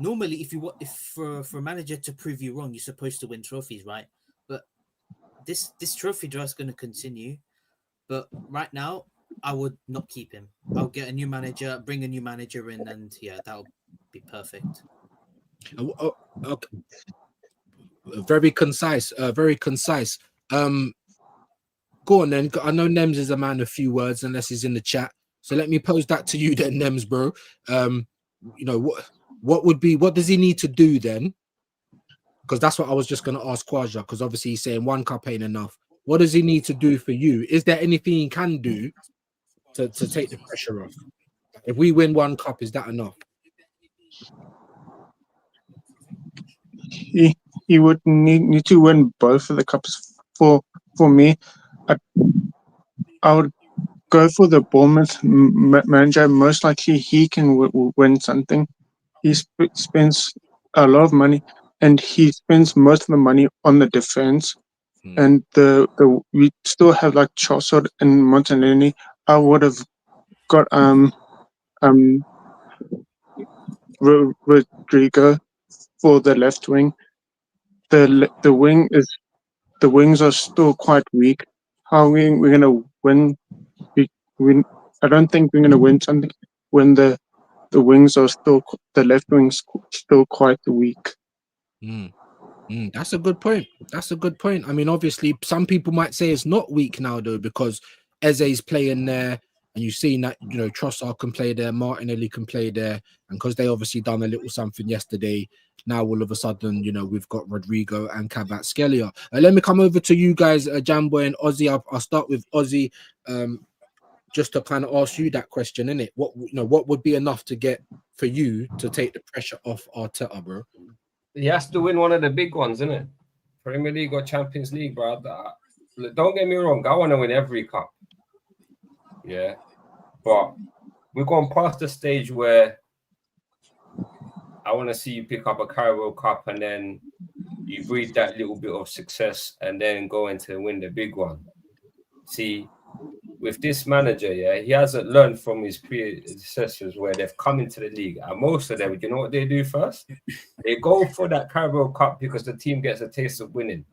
normally if for a manager to prove you wrong, you're supposed to win trophies, right? But this trophy draw is going to continue. But right now, I would not keep him. I'll get a new manager, bring a new manager in, and yeah, that'll be perfect. Okay. Very concise. Very concise. Go on then. I know Nems is a man of few words, unless he's in the chat. So let me pose that to you then, Nems, bro. What does he need to do then? Because that's what I was just going to ask Kwaja, because obviously he's saying one cup ain't enough. What does he need to do for you? Is there anything he can do to take the pressure off? If we win one cup, is that enough? He would need to win both of the cups for me. I would go for the Bournemouth manager. Most likely he can win something. He spends a lot of money, and he spends most of the money on the defense. and we still have like Trossard and Martinelli. I would have got Rodrigo for the left wing. The wings are still quite weak. How we're gonna win? I don't think we're gonna win something when the wings are still, the left wing's still quite weak. That's a good point. That's a good point. I mean, obviously, some people might say it's not weak now though, because Eze's playing there, and you've seen that, you know, Trossard can play there, Martinelli can play there, and because they obviously done a little something yesterday, now all of a sudden, you know, we've got Rodrigo and Kvaratskhelia. Let me come over to you guys, Jamboy and Ozzy. I'll start with Ozzy, just to kind of ask you that question, innit? What would be enough to get for you to take the pressure off Arteta, bro? He has to win one of the big ones, isn't it? Premier League or Champions League, bro. Don't get me wrong, I want to win every cup. Yeah. But we're going past the stage where I want to see you pick up a Carabao Cup and then you breed that little bit of success and then go into win the big one. See, with this manager, yeah, he hasn't learned from his predecessors where they've come into the league. And most of them, you know what they do first? They go for that Carabao Cup because the team gets a taste of winning.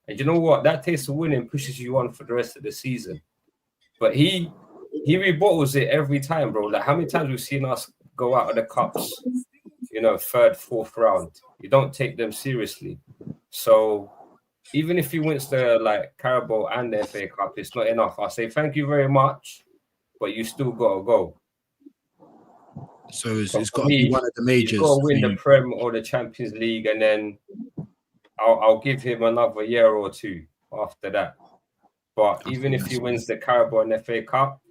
And you know what? That taste of winning pushes you on for the rest of the season. But he rebuttals it every time, bro. Like, how many times we've seen us go out of the cups, you know, third, fourth round? You don't take them seriously. So even if he wins the Carabao and the FA Cup, it's not enough. I'll say thank you very much, but you still gotta go. So it's got to be one of the majors. He's got to win the Prem or the Champions League, and then I'll give him another year or two after that. But even if he wins the Carabao and FA Cup,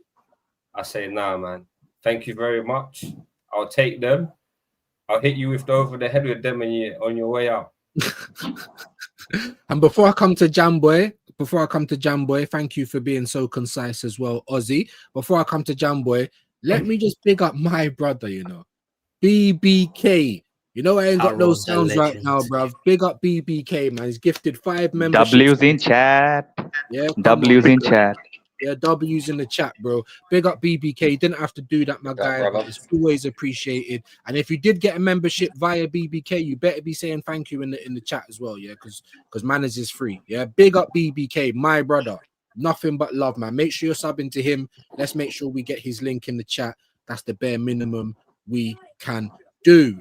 I say, nah, man. Thank you very much. I'll take them. I'll hit you over the head with them on your way out. And before I come to Jamboy, thank you for being so concise as well, Ozzy. Before I come to Jamboy, let me just big up my brother, you know, BBK. You know, I ain't got those sounds right now, bruv. Big up BBK, man. He's gifted 5 memberships. W's in chat. Yeah, W's in chat. Yeah, W's in the chat, bro. Big up BBK. You didn't have to do that, my guy. It's always appreciated. And if you did get a membership via BBK, you better be saying thank you in the chat as well, yeah, because manners is free. Yeah, big up BBK, my brother. Nothing but love, man. Make sure you're subbing to him. Let's make sure we get his link in the chat. That's the bare minimum we can do.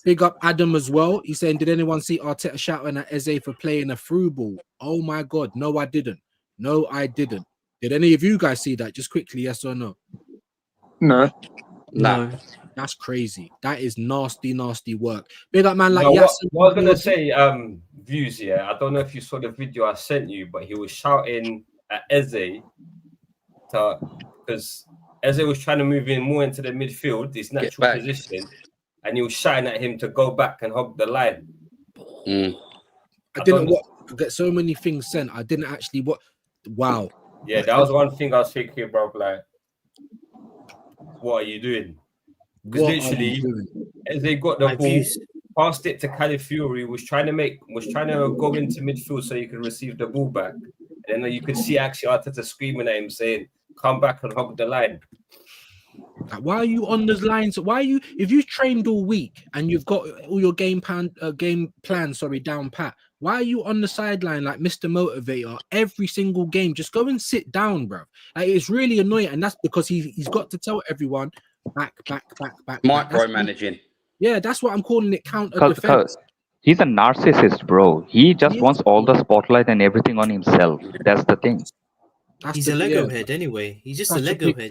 Big up Adam as well. He's saying, did anyone see Arteta shouting at Eze for playing a through ball? Oh my god, no, I didn't. No, I didn't. Did any of you guys see that? Just quickly, yes or no? No. That's crazy. That is nasty, nasty work. Big up, man. Like, no, yes. What I was gonna say, views. Yeah, I don't know if you saw the video I sent you, but he was shouting at Eze because Eze was trying to move in more into the midfield, his natural position, and he was shouting at him to go back and hug the line. I didn't get so many things sent. I didn't actually what. Wow. Yeah, that was one thing I was thinking, bro. Like, what are you doing? Because literally, as they got the ball, passed it to Calafiori, was trying to go into midfield so you could receive the ball back. And then you could see actually Arteta screaming at him, saying, "Come back and hug the line." Why are you on those lines? Why are you? If you trained all week and you've got all your game plan, down pat, why are you on the sideline like Mr. Motivator every single game? Just go and sit down, bro. Like, it's really annoying, and that's because he's got to tell everyone back. Micromanaging. Yeah, that's what I'm calling it. Counter defense. He's a narcissist, bro. He just wants all the spotlight and everything on himself. That's the thing. He's a Lego head anyway. He's just a Lego head.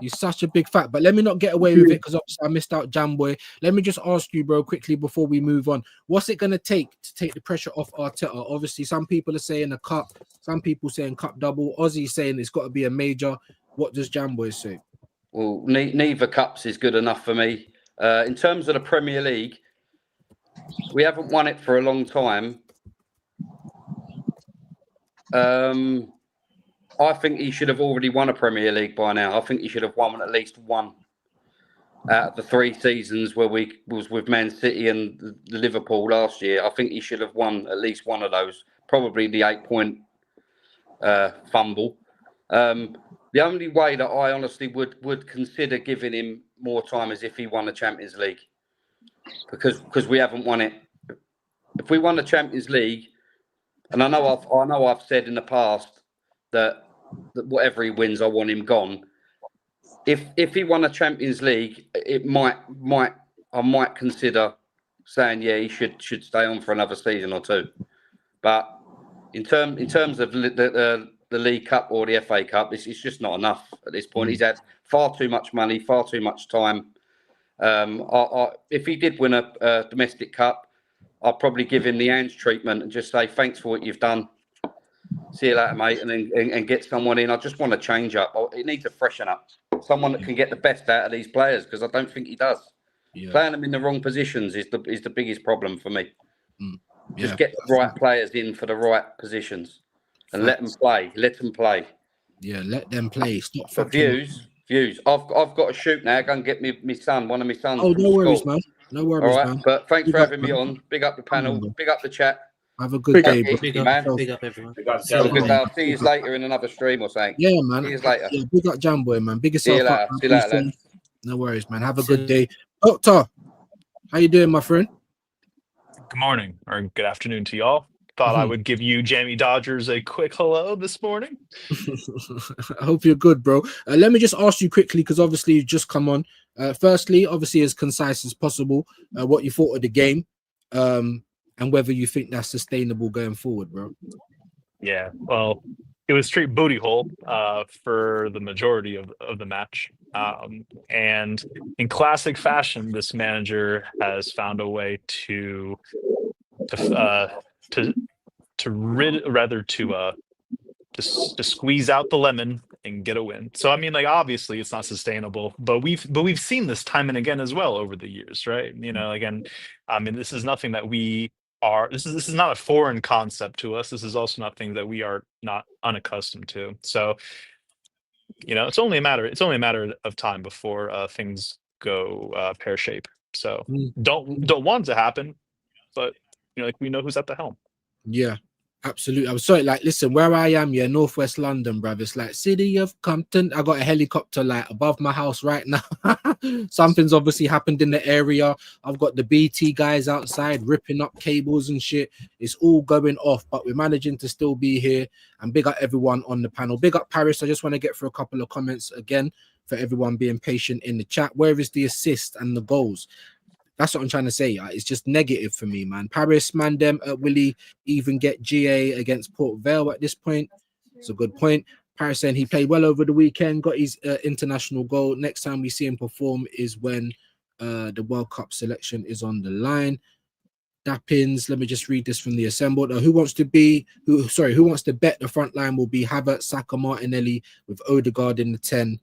He's such a big fact, but let me not get away with it because obviously I missed out Jamboy. Let me just ask you, bro, quickly before we move on. What's it going to take the pressure off Arteta? Obviously, some people are saying a cup. Some people saying cup double. Ozzy's saying it's got to be a major. What does Jamboy say? Well, neither cups is good enough for me. In terms of the Premier League, we haven't won it for a long time. I think he should have already won a Premier League by now. I think he should have won at least one out of the 3 seasons where we was with Man City and Liverpool last year. I think he should have won at least one of those probably the 8-point fumble. The only way that I honestly would consider giving him more time is if he won the Champions League, because we haven't won it. If we won the Champions League, and I know I've said in the past that whatever he wins, I want him gone. If he won a Champions League, I might consider saying, yeah, he should stay on for another season or two. But in terms of the League Cup or the FA Cup, it's just not enough at this point. He's had far too much money, far too much time. If he did win a domestic cup, I'll probably give him the Ange treatment and just say, thanks for what you've done. See you later, mate. And get someone in. I just want to change up. It needs a freshen up. Someone that can get the best out of these players, because I don't think he does. Yeah. Playing them in the wrong positions is the biggest problem for me. Just get the right players in for the right positions and let them play. Let them play. Yeah, let them play. Stop for views. I've got to shoot now. Go and get my son, one of my sons. Oh, no worries, man. No worries, all right, man. But thanks for having me on. Big up the panel. Big up the chat. Have a good day, bro. Big up everyone. I'll see you later in another stream or something. Yeah, man. See you later. Yeah, big up Jamboy, man. Big yourself up. See you later. No worries, man. Have a good day. Doctor, how you doing, my friend? Good morning or good afternoon to y'all. Thought I would give you Jamie Dodgers a quick hello this morning. I hope you're good, bro. Let me just ask you quickly, because obviously you've just come on. Firstly, obviously as concise as possible, what you thought of the game, and whether you think that's sustainable going forward, bro. Yeah, well, it was straight booty hole for the majority of the match. And in classic fashion, this manager has found a way to squeeze out the lemon and get a win. So I mean, like, obviously it's not sustainable, but we've seen this time and again as well over the years, right? You know, again, I mean, this is nothing that we are. This is not a foreign concept to us. This is also not things that we are not unaccustomed to. So, you know, it's only a matter of time before things go pear shape. So don't want it to happen, but you know, like, we know who's at the helm. Yeah, absolutely. I'm sorry, like, listen, where I am, yeah, Northwest London, bruv. It's like City of Compton. I got a helicopter like above my house right now. Something's obviously happened in the area. I've got the BT guys outside ripping up cables and shit. It's all going off, but we're managing to still be here. And big up everyone on the panel. Big up Paris. I just want to get through a couple of comments again for everyone being patient in the chat. Where is the assist and the goals? That's what I'm trying to say. It's just negative for me, man. Paris, Mandem, will he even get GA against Port Vale at this point? It's a good point. Paris saying he played well over the weekend, got his international goal. Next time we see him perform is when the World Cup selection is on the line. Dappins, let me just read this from the assembled. Who wants to bet the front line will be Havertz, Saka, Martinelli with Odegaard in the 10.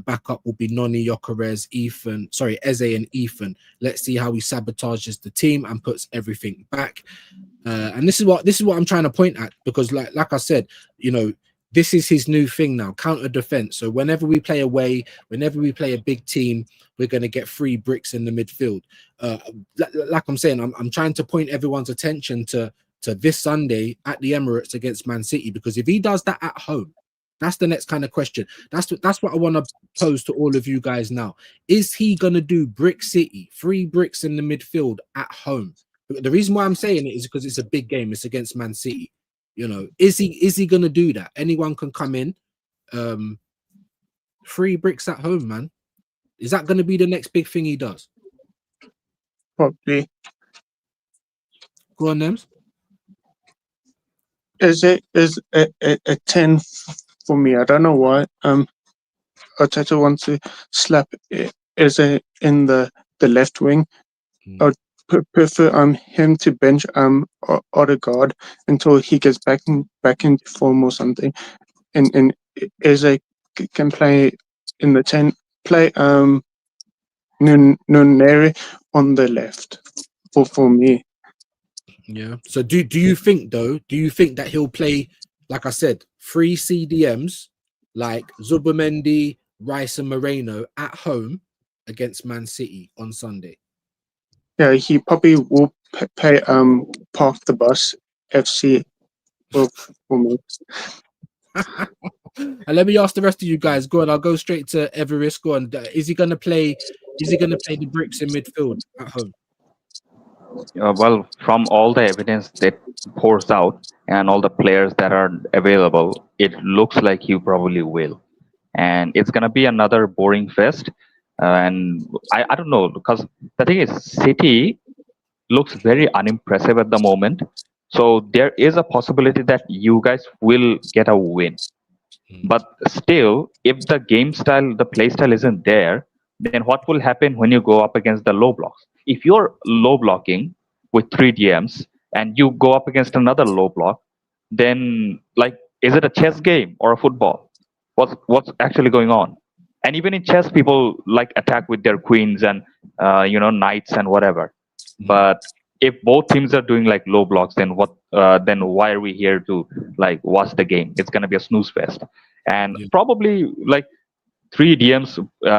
Backup will be Noni, Gyökeres, Eze and Ethan. Let's see how he sabotages the team and puts everything back. And this is what I'm trying to point at, because like I said, you know, this is his new thing now, counter defense. So whenever we play away, whenever we play a big team, we're going to get 3 bricks in the midfield. Like I'm saying, I'm trying to point everyone's attention to this Sunday at the Emirates against Man City, because if he does that at home, that's the next kind of question. That's what I want to pose to all of you guys now. Is he going to do Brick City, 3 bricks in the midfield at home? The reason why I'm saying it is because it's a big game. It's against Man City. You know, is he going to do that? Anyone can come in. 3 bricks at home, man. Is that going to be the next big thing he does? Probably. Go on, Nems. Is a 10 for me? I don't know why. Arteta wants to slap Eze in the left wing. I would prefer him to bench Odegaard until he gets back into form or something, and Eze can play in the 10. Play Nuneri on the left for me. Yeah. So do you think that he'll play, like I said, 3 CDMs like Zubimendi, Rice and Moreno at home against Man City on Sunday? Yeah, he probably will pay Park the Bus FC for me. And let me ask the rest of you guys. Go on, I'll go straight to Everest. Go on. Is he gonna play? Is he gonna play the bricks in midfield at home? Well, from all the evidence that pours out and all the players that are available, it looks like you probably will. And it's going to be another boring fest. And I don't know, because the thing is, City looks very unimpressive at the moment. So there is a possibility that you guys will get a win. But still, if the game style, the play style isn't there, then what will happen when you go up against the low blocks? If you're low blocking with 3 DMs and you go up against another low block, then like, is it a chess game or a football? What's actually going on? And even in chess, people like attack with their queens and knights and whatever. But if both teams are doing like low blocks, then then why are we here to like watch the game? It's gonna be a snooze fest. And probably like 3 DMs,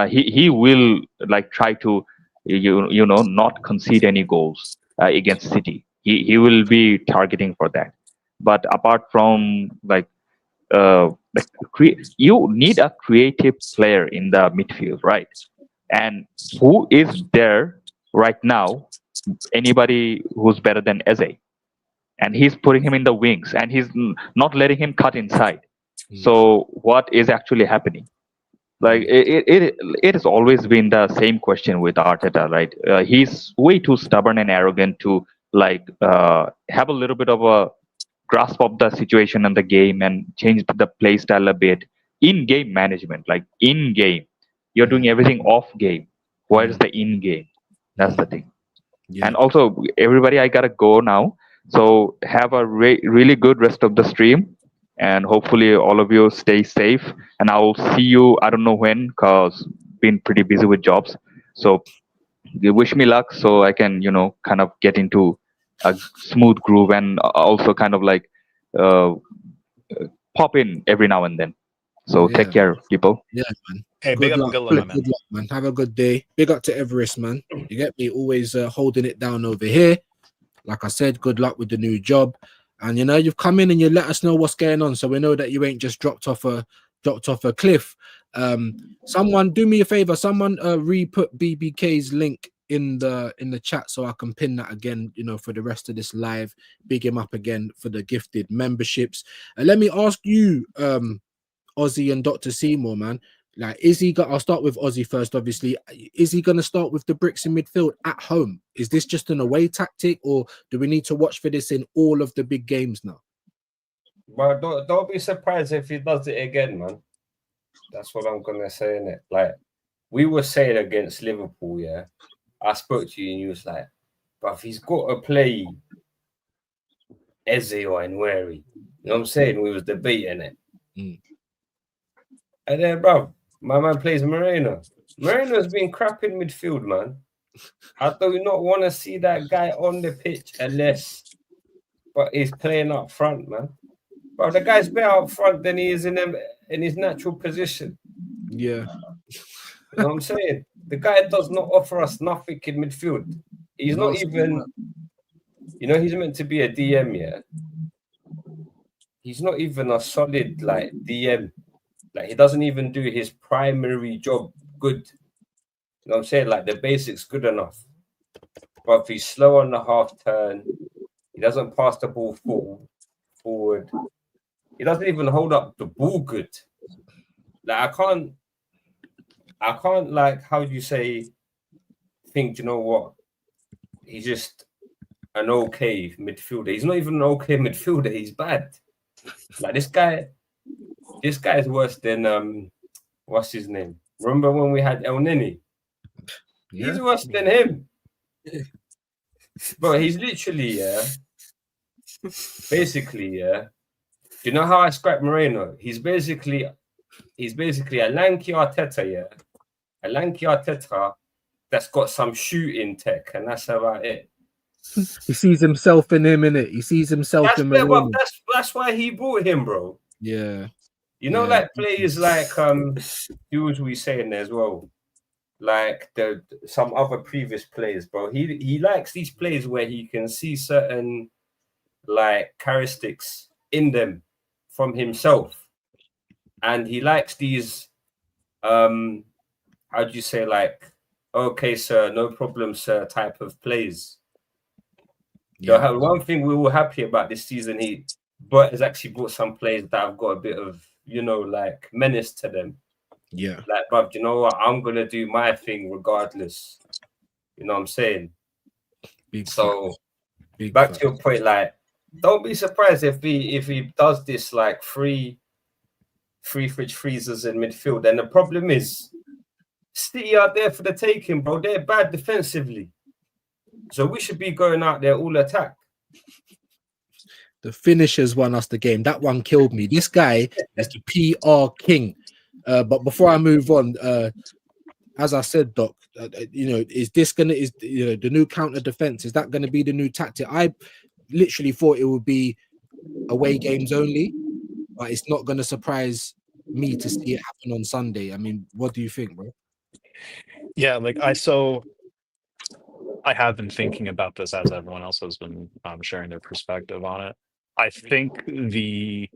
he will like try to not concede any goals against City. He will be targeting for that. But apart from you need a creative player in the midfield, right? And who is there right now? Anybody who's better than Eze? And he's putting him in the wings, and he's not letting him cut inside. So what is actually happening? Like it has always been the same question with Arteta, right? He's way too stubborn and arrogant to have a little bit of a grasp of the situation and the game and change the play style a bit. In game management, like in game, you're doing everything off game. Where's the in game? That's the thing. And also, everybody, I gotta go now. So have a really good rest of the stream. And hopefully all of you stay safe. And I will see you, I don't know when, because been pretty busy with jobs. So you wish me luck so I can, kind of get into a smooth groove and also kind of like pop in every now and then. So take care, people. Yeah, man. Hey, big up, good luck, man. Good luck, man. Have a good day. Big up to Everest, man. You get me? Always holding it down over here. Like I said, good luck with the new job. And you've come in and you let us know what's going on, so we know that you ain't just dropped off a cliff. Someone do me a favor. Someone re-put BBK's link in the chat so I can pin that again. For the rest of this live. Big him up again for the gifted memberships. And let me ask you, Ozzy and Dr. Seymour, man. Like, I'll start with Ozzy first, obviously. Is he going to start with the bricks in midfield at home? Is this just an away tactic, or do we need to watch for this in all of the big games now? But don't be surprised if he does it again, man. That's what I'm going to say, innit? Like, we were saying against Liverpool, yeah? I spoke to you and you was like, but if he's got to play Eze or Nweri, you know what I'm saying? We was debating it. And then, bro, my man plays Moreno. Moreno's been crap in midfield, man. I do not want to see that guy on the pitch but he's playing up front, man. Bro, the guy's better up front than he is in his natural position. Yeah. You know what I'm saying? The guy does not offer us nothing in midfield. He's not even, he's meant to be a DM, yeah? He's not even a solid, like, DM. Like, he doesn't even do his primary job good. You know what I'm saying? Like, the basics good enough. But if he's slow on the half turn, he doesn't pass the ball forward. He doesn't even hold up the ball good. Like, I can't like, how do you say, think, you know what? He's just an okay midfielder. He's not even an okay midfielder. He's bad. Like, this guy is worse than what's his name? Remember when we had El Nini? Yeah. He's worse than him. But he's literally, basically, do you know how I describe Moreno? He's basically a lanky Arteta, yeah. A lanky Arteta that's got some shooting tech, and that's about it. He sees himself in him, innit? He sees himself in him. That's why he bought him, bro. Yeah. Like players like who was we saying there as well? Like some other previous players, bro. He likes these players where he can see certain like characteristics in them from himself, and he likes these how do you say, like, okay sir, no problem sir type of plays. Yeah. One thing we were happy about this season, Bert has actually brought some plays that have got a bit of, you know, like menace to them. Yeah. Like, bruv, you know what? I'm gonna do my thing regardless. You know what I'm saying? Big so Big back facts. to your point, like, don't be surprised if he does this like three fridge freezers in midfield. And the problem is City out there for the taking, bro. They're bad defensively. So we should be going out there all attack. The finishers won us the game. That one killed me. This guy is the PR king. But before I move on, as I said, Doc, you know, is the new counter defense? Is that going to be the new tactic? I literally thought it would be away games only, but it's not going to surprise me to see it happen on Sunday. I mean, what do you think, bro? Yeah, like I have been thinking about this as everyone else has been sharing their perspective on it. I think it's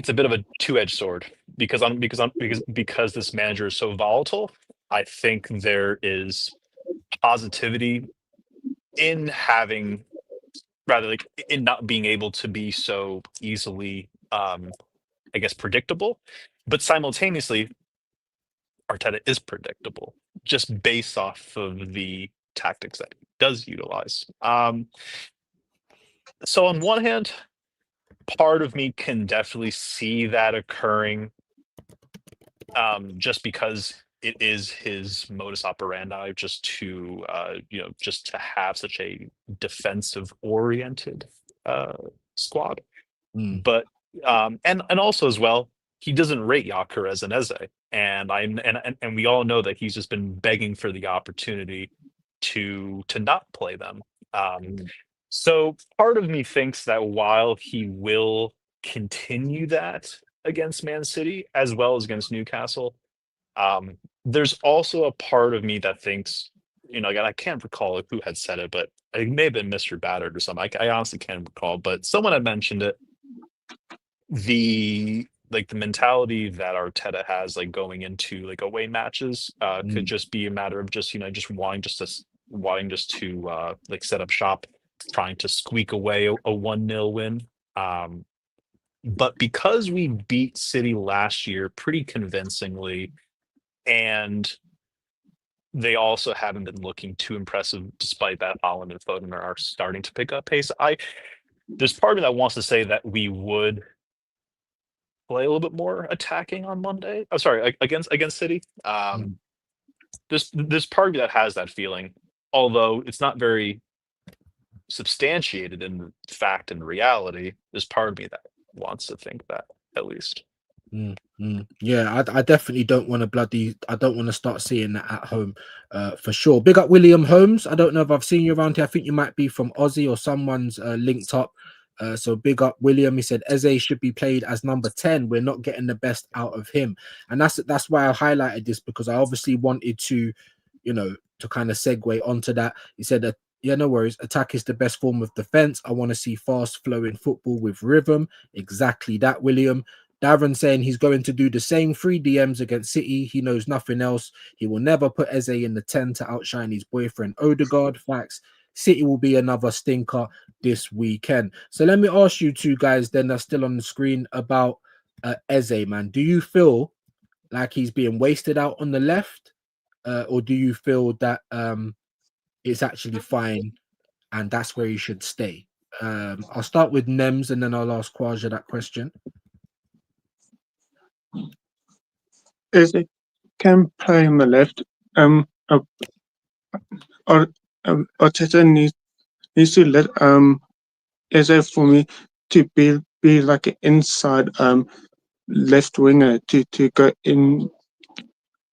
a bit of a two-edged sword because this manager is so volatile. I think there is positivity in in not being able to be so easily, I guess, predictable, but simultaneously, Arteta is predictable just based off of the tactics that he does utilize. So on one hand, part of me can definitely see that occurring, just because it is his modus operandi, just to have such a defensive oriented squad. But and also as well, he doesn't rate Gyökeres and Eze, and we all know that he's just been begging for the opportunity to not play them. So part of me thinks that while he will continue that against Man City as well as against Newcastle, there's also a part of me that thinks, you know, again, I can't recall who had said it, but it may have been Mr. Battered or something. I honestly can't recall, but someone had mentioned it. The mentality that Arteta has, like, going into like away matches, could just be a matter of just wanting to like set up shop, trying to squeak away a 1-0 win. But because we beat City last year pretty convincingly, and they also haven't been looking too impressive despite that Haaland and Foden are starting to pick up pace, there's part of me that wants to say that we would play a little bit more attacking on Monday. I'm sorry, against City. There's part of me that has that feeling, although it's not very substantiated in fact and reality. There's part of me that wants to think that, at least. Yeah, I definitely don't want to start seeing that at home, for sure. Big up William Holmes. I don't know if I've seen you around here. I think you might be from Aussie or someone's linked up. So big up William. He said Eze should be played as number 10. We're not getting the best out of him, and that's why I highlighted this, because I obviously wanted to, you know, to kind of segue onto that. He said that, yeah, no worries. Attack is the best form of defense. I want to see fast flowing football with rhythm. Exactly that, William. Darren saying he's going to do the same 3 DMs against City. He knows nothing else. He will never put Eze in the 10 to outshine his boyfriend Odegaard. Facts. City will be another stinker this weekend. So let me ask you two guys then that's still on the screen about Eze, man. Do you feel like he's being wasted out on the left? Or do you feel that it's actually fine and that's where he should stay? I'll start with Nems and then I'll ask Kwaja that question. Eze can play on the left. Arteta needs to let Eze, for me, to be like an inside left winger to go in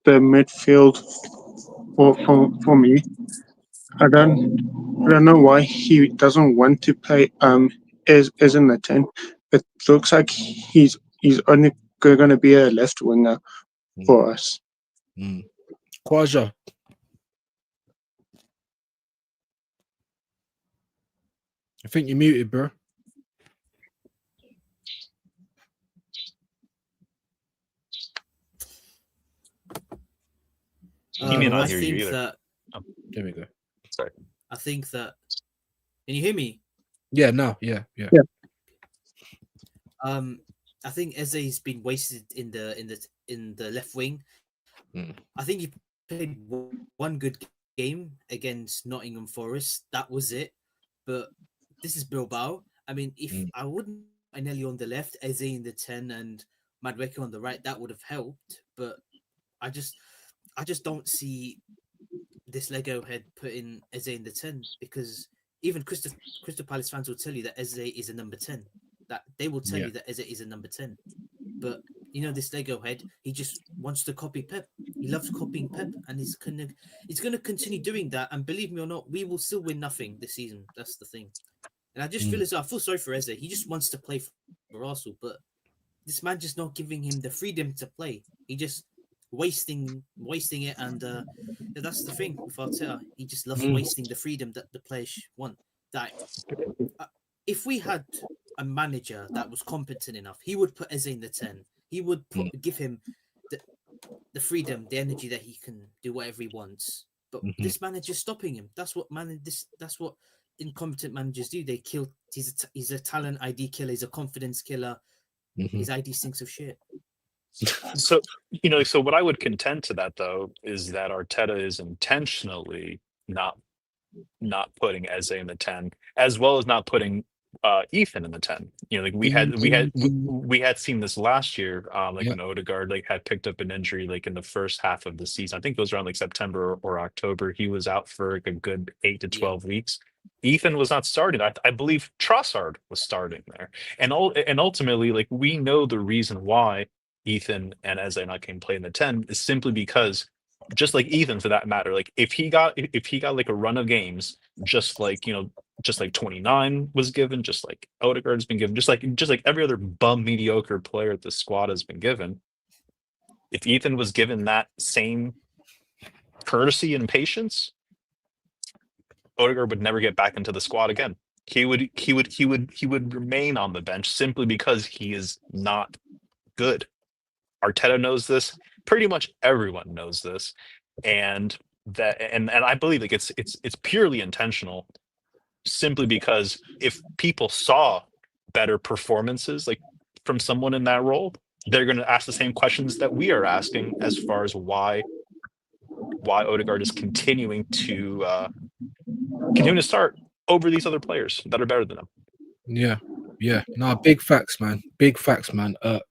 the midfield for me. I don't know why he doesn't want to play as in the 10. It looks like he's only going to be a left winger for us. Kwaja. I think you're muted, bro. He may not I hear you think either. that There we go. Sorry. I think that. Can you hear me? Yeah, no, yeah. I think Eze's been wasted in the left wing. Mm. I think he played one good game against Nottingham Forest. That was it. But this is Bilbao. I mean, if I wouldn't Anelli on the left, Eze in the 10, and Madueke on the right, that would have helped. But I just don't see this Lego head putting Eze in the 10, because even Crystal Palace fans will tell you that Eze is a number 10. That they will tell you that Eze is a number 10. But you know, this Lego head, he just wants to copy Pep. He loves copying Pep, and he's gonna continue doing that. And believe me or not, we will still win nothing this season. That's the thing. And I just feel as though I feel sorry for Eze. He just wants to play for Arsenal, but this man just not giving him the freedom to play. He just wasting it, and that's the thing with Arteta. He just loves wasting the freedom that the players want. That if we had a manager that was competent enough, he would put Eze in the 10. He would give him the freedom, the energy that he can do whatever he wants. But this manager's stopping him. That's what incompetent managers do. They kill. He's a talent ID killer. He's a confidence killer. His ID stinks of shit. So, so what I would contend to that, though, is that Arteta is intentionally not putting Eze in the 10, as well as not putting Ethan in the 10. Like we had seen this last year, when Odegaard had picked up an injury in the first half of the season. I think it was around September or October. He was out for a good 8 to 12 weeks. Ethan was not starting. I believe Trossard was starting there, and ultimately, we know the reason why Ethan and Eze not came play in the 10 is simply because, just like Ethan for that matter, if he got a run of games, just like 29 was given, just like Odegaard's been given, just like every other bum mediocre player the squad has been given. If Ethan was given that same courtesy and patience, Odegaard would never get back into the squad again. He would remain on the bench simply because he is not good. Arteta knows this. Pretty much everyone knows this, and I believe it's purely intentional, simply because if people saw better performances from someone in that role, they're going to ask the same questions that we are asking as far as why Odegaard is continuing to start over these other players that are better than him. Yeah. No, big facts, man.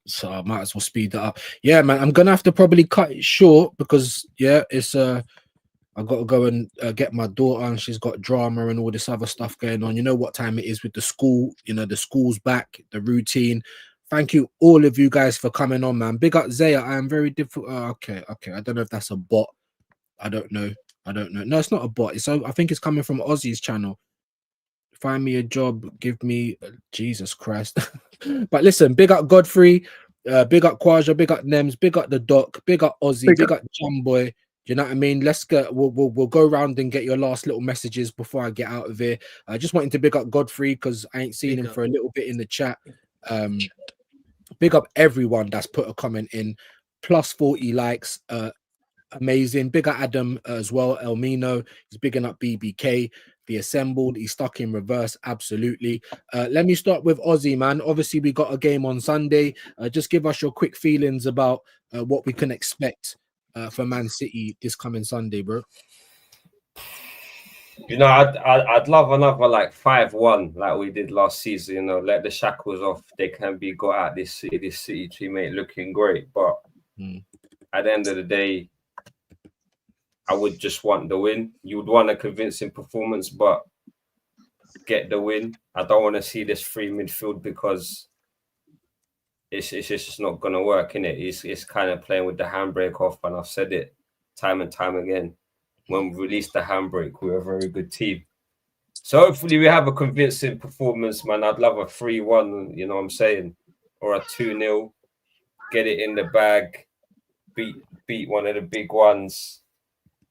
So I might as well speed that up. Yeah, man. I'm gonna have to probably cut it short because it's I gotta go and get my daughter, and she's got drama and all this other stuff going on. You know what time it is with the school. The school's back, the routine. Thank you, all of you guys, for coming on, man. Big up Zaya. I am very difficult. Okay. I don't know if that's a bot. I don't know. No, it's not a bot. I think it's coming from Ozzy's channel. Find me a job, give me Jesus Christ. But listen, big up Godfrey, big up Kwaja, big up Nems, big up the Doc, big up Ozzy, big up Jamboy. Do you know what I mean? We'll go around and get your last little messages before I get out of here. I just wanted to big up Godfrey because I ain't seen him for a little bit in the chat. Big up everyone that's put a comment in. Plus 40 likes. Amazing. Big up Adam as well. Elmino. He's bigging up BBK. The Assembled. He's stuck in reverse. Absolutely. Let me start with Ozzy, man. Obviously, we got a game on Sunday. Just give us your quick feelings about what we can expect for Man City this coming Sunday, bro. I'd love another 5-1 like we did last season. Let the shackles off. They can be got out this City team ain't looking great, but at the end of the day, I would just want the win. You would want a convincing performance, but get the win. I don't want to see this free midfield because it's just not going to work, innit? It's kind of playing with the handbrake off, and I've said it time and time again. When we released the handbrake, we're a very good team. So hopefully we have a convincing performance, man. I'd love a 3-1, you know what I'm saying? Or a 2-0. Get it in the bag. Beat one of the big ones.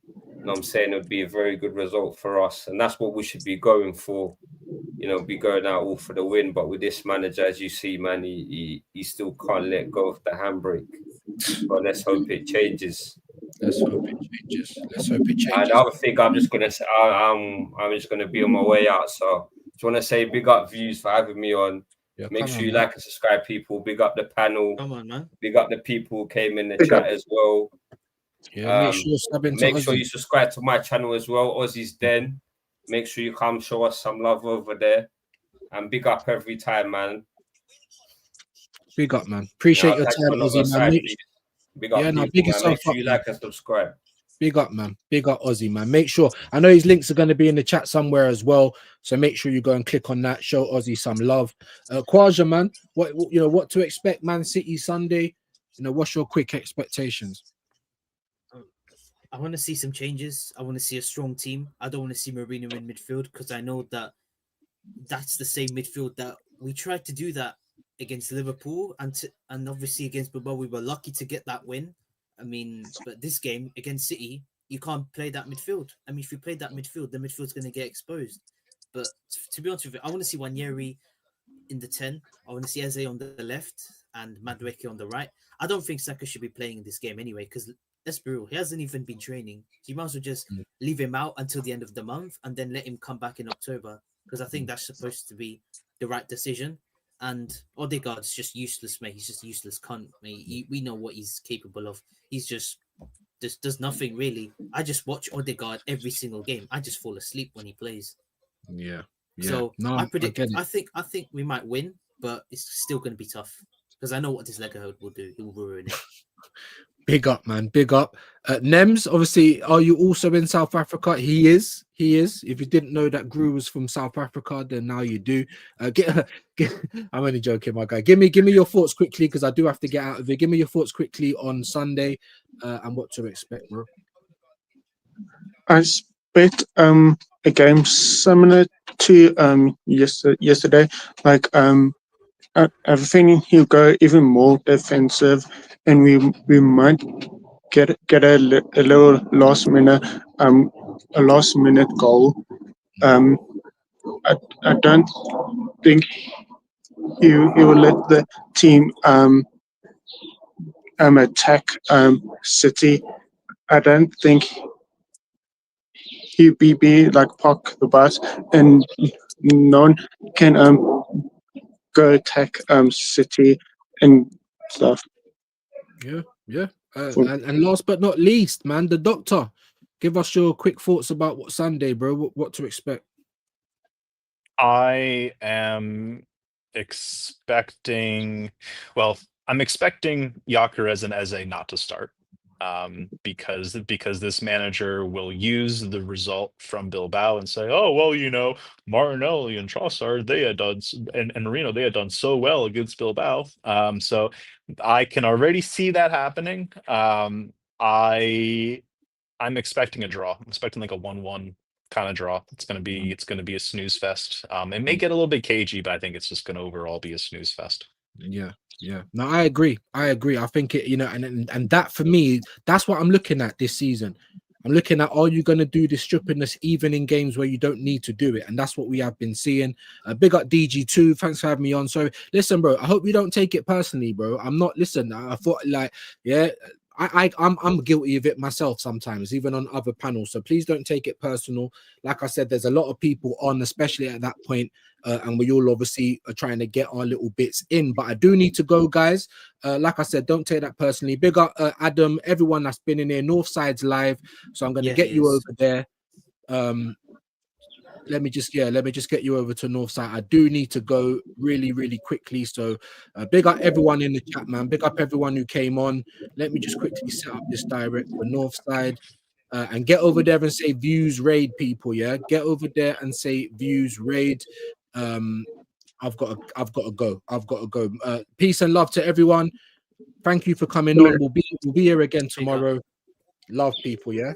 You know what I'm saying? It would be a very good result for us. And that's what we should be going for. Be going out all for the win. But with this manager, as you see, man, he still can't let go of the handbrake. But let's hope it changes. Let's hope it changes. Let's hope it And changes. the other thing I'm just gonna say, I'm just gonna be on my way out. So just want to say big up Views for having me on. Yeah, Make come sure on, you man. like and subscribe, people. Big up the panel. Come on, man. Big up the people who came in the Big chat up. as well. Yeah, make sure you're subbing to Make sure Ozzy. you subscribe to my channel as well, Ozzy's Den. Make sure you come show us some love over there. And big up every time, man. Big up, man. Appreciate I'll your catch time, you on the Ozzy, other man. side, Make, please. Big up, yeah, no, people, big man. yourself Make sure up, you man. like and subscribe. Big up, man. Big up, Ozzy, man. Make sure. I know his links are going to be in the chat somewhere as well, so make sure you go and click on that. Show Ozzy some love. Kwaja, man. What to expect, Man City Sunday? What's your quick expectations? I want to see some changes. I want to see a strong team. I don't want to see Mourinho in midfield because I know that that's the same midfield that we tried to do that against Liverpool and obviously against Bilbao. We were lucky to get that win. I mean, but this game against City, you can't play that midfield. I mean, if you play that midfield, the midfield's going to get exposed. But to be honest with you, I want to see Wanyeri in the 10. I want to see Eze on the left and Madueke on the right. I don't think Saka should be playing in this game anyway because let's be real, he hasn't even been training. So you might as well just leave him out until the end of the month and then let him come back in October because I think that's supposed to be the right decision. And Odegaard's just useless, mate. He's just useless cunt, mate. We know what he's capable of. He's just does nothing really. I just watch Odegaard every single game. I just fall asleep when he plays. Yeah. So no, I predict. get it. I think we might win, but it's still going to be tough because I know what this Lego will do. He will ruin it. Big up, man. Big up. Nems, obviously, are you also in South Africa? He is. If you didn't know that Gru was from South Africa, then now you do. I'm only joking, my guy. Give me your thoughts quickly because I do have to get out of here. Give me your thoughts quickly on Sunday and what to expect, bro. I expect a game similar to yesterday. Like everything he'll go even more defensive, and we might get a little last minute goal. I don't think he will let the team attack City. I don't think he'll be like park the bus and none can go attack City and stuff. Yeah. And last but not least, man, the doctor. Give us your quick thoughts about what Sunday, bro. What to expect? I am expecting. Well, I'm expecting Gyökeres and Eze not to start. Because this manager will use the result from Bilbao and say, oh well, Martinelli and Trossard, they had done and Marino, they had done so well against Bilbao. So I can already see that happening. I'm expecting a draw. I'm expecting like a 1-1 kind of draw. It's gonna be a snooze fest. It may get a little bit cagey, but I think it's just gonna overall be a snooze fest. Yeah. No, I agree. I think it, and that for me, that's what I'm looking at this season. I'm looking at, are you going to do this strippiness even in games where you don't need to do it? And that's what we have been seeing. Big up DG2. Thanks for having me on. So listen, bro, I hope you don't take it personally, bro. I'm not, listen, I thought I'm guilty of it myself sometimes, even on other panels. So please don't take it personal. Like I said, there's a lot of people on, especially at that point, and we all obviously are trying to get our little bits in. But I do need to go, guys. Like I said, don't take that personally. Big up Adam, everyone that's been in here. Northside's live, so I'm going to get you over there. Let me just get you over to Northside. I do need to go really, really quickly. So big up everyone in the chat, man. Big up everyone who came on. Let me just quickly set up this direct for Northside. And get over there and say views raid, people. Yeah, get over there and say views raid. I've got to go. Peace and love to everyone. Thank you for coming on. We'll be here again tomorrow. Love, people. Yeah.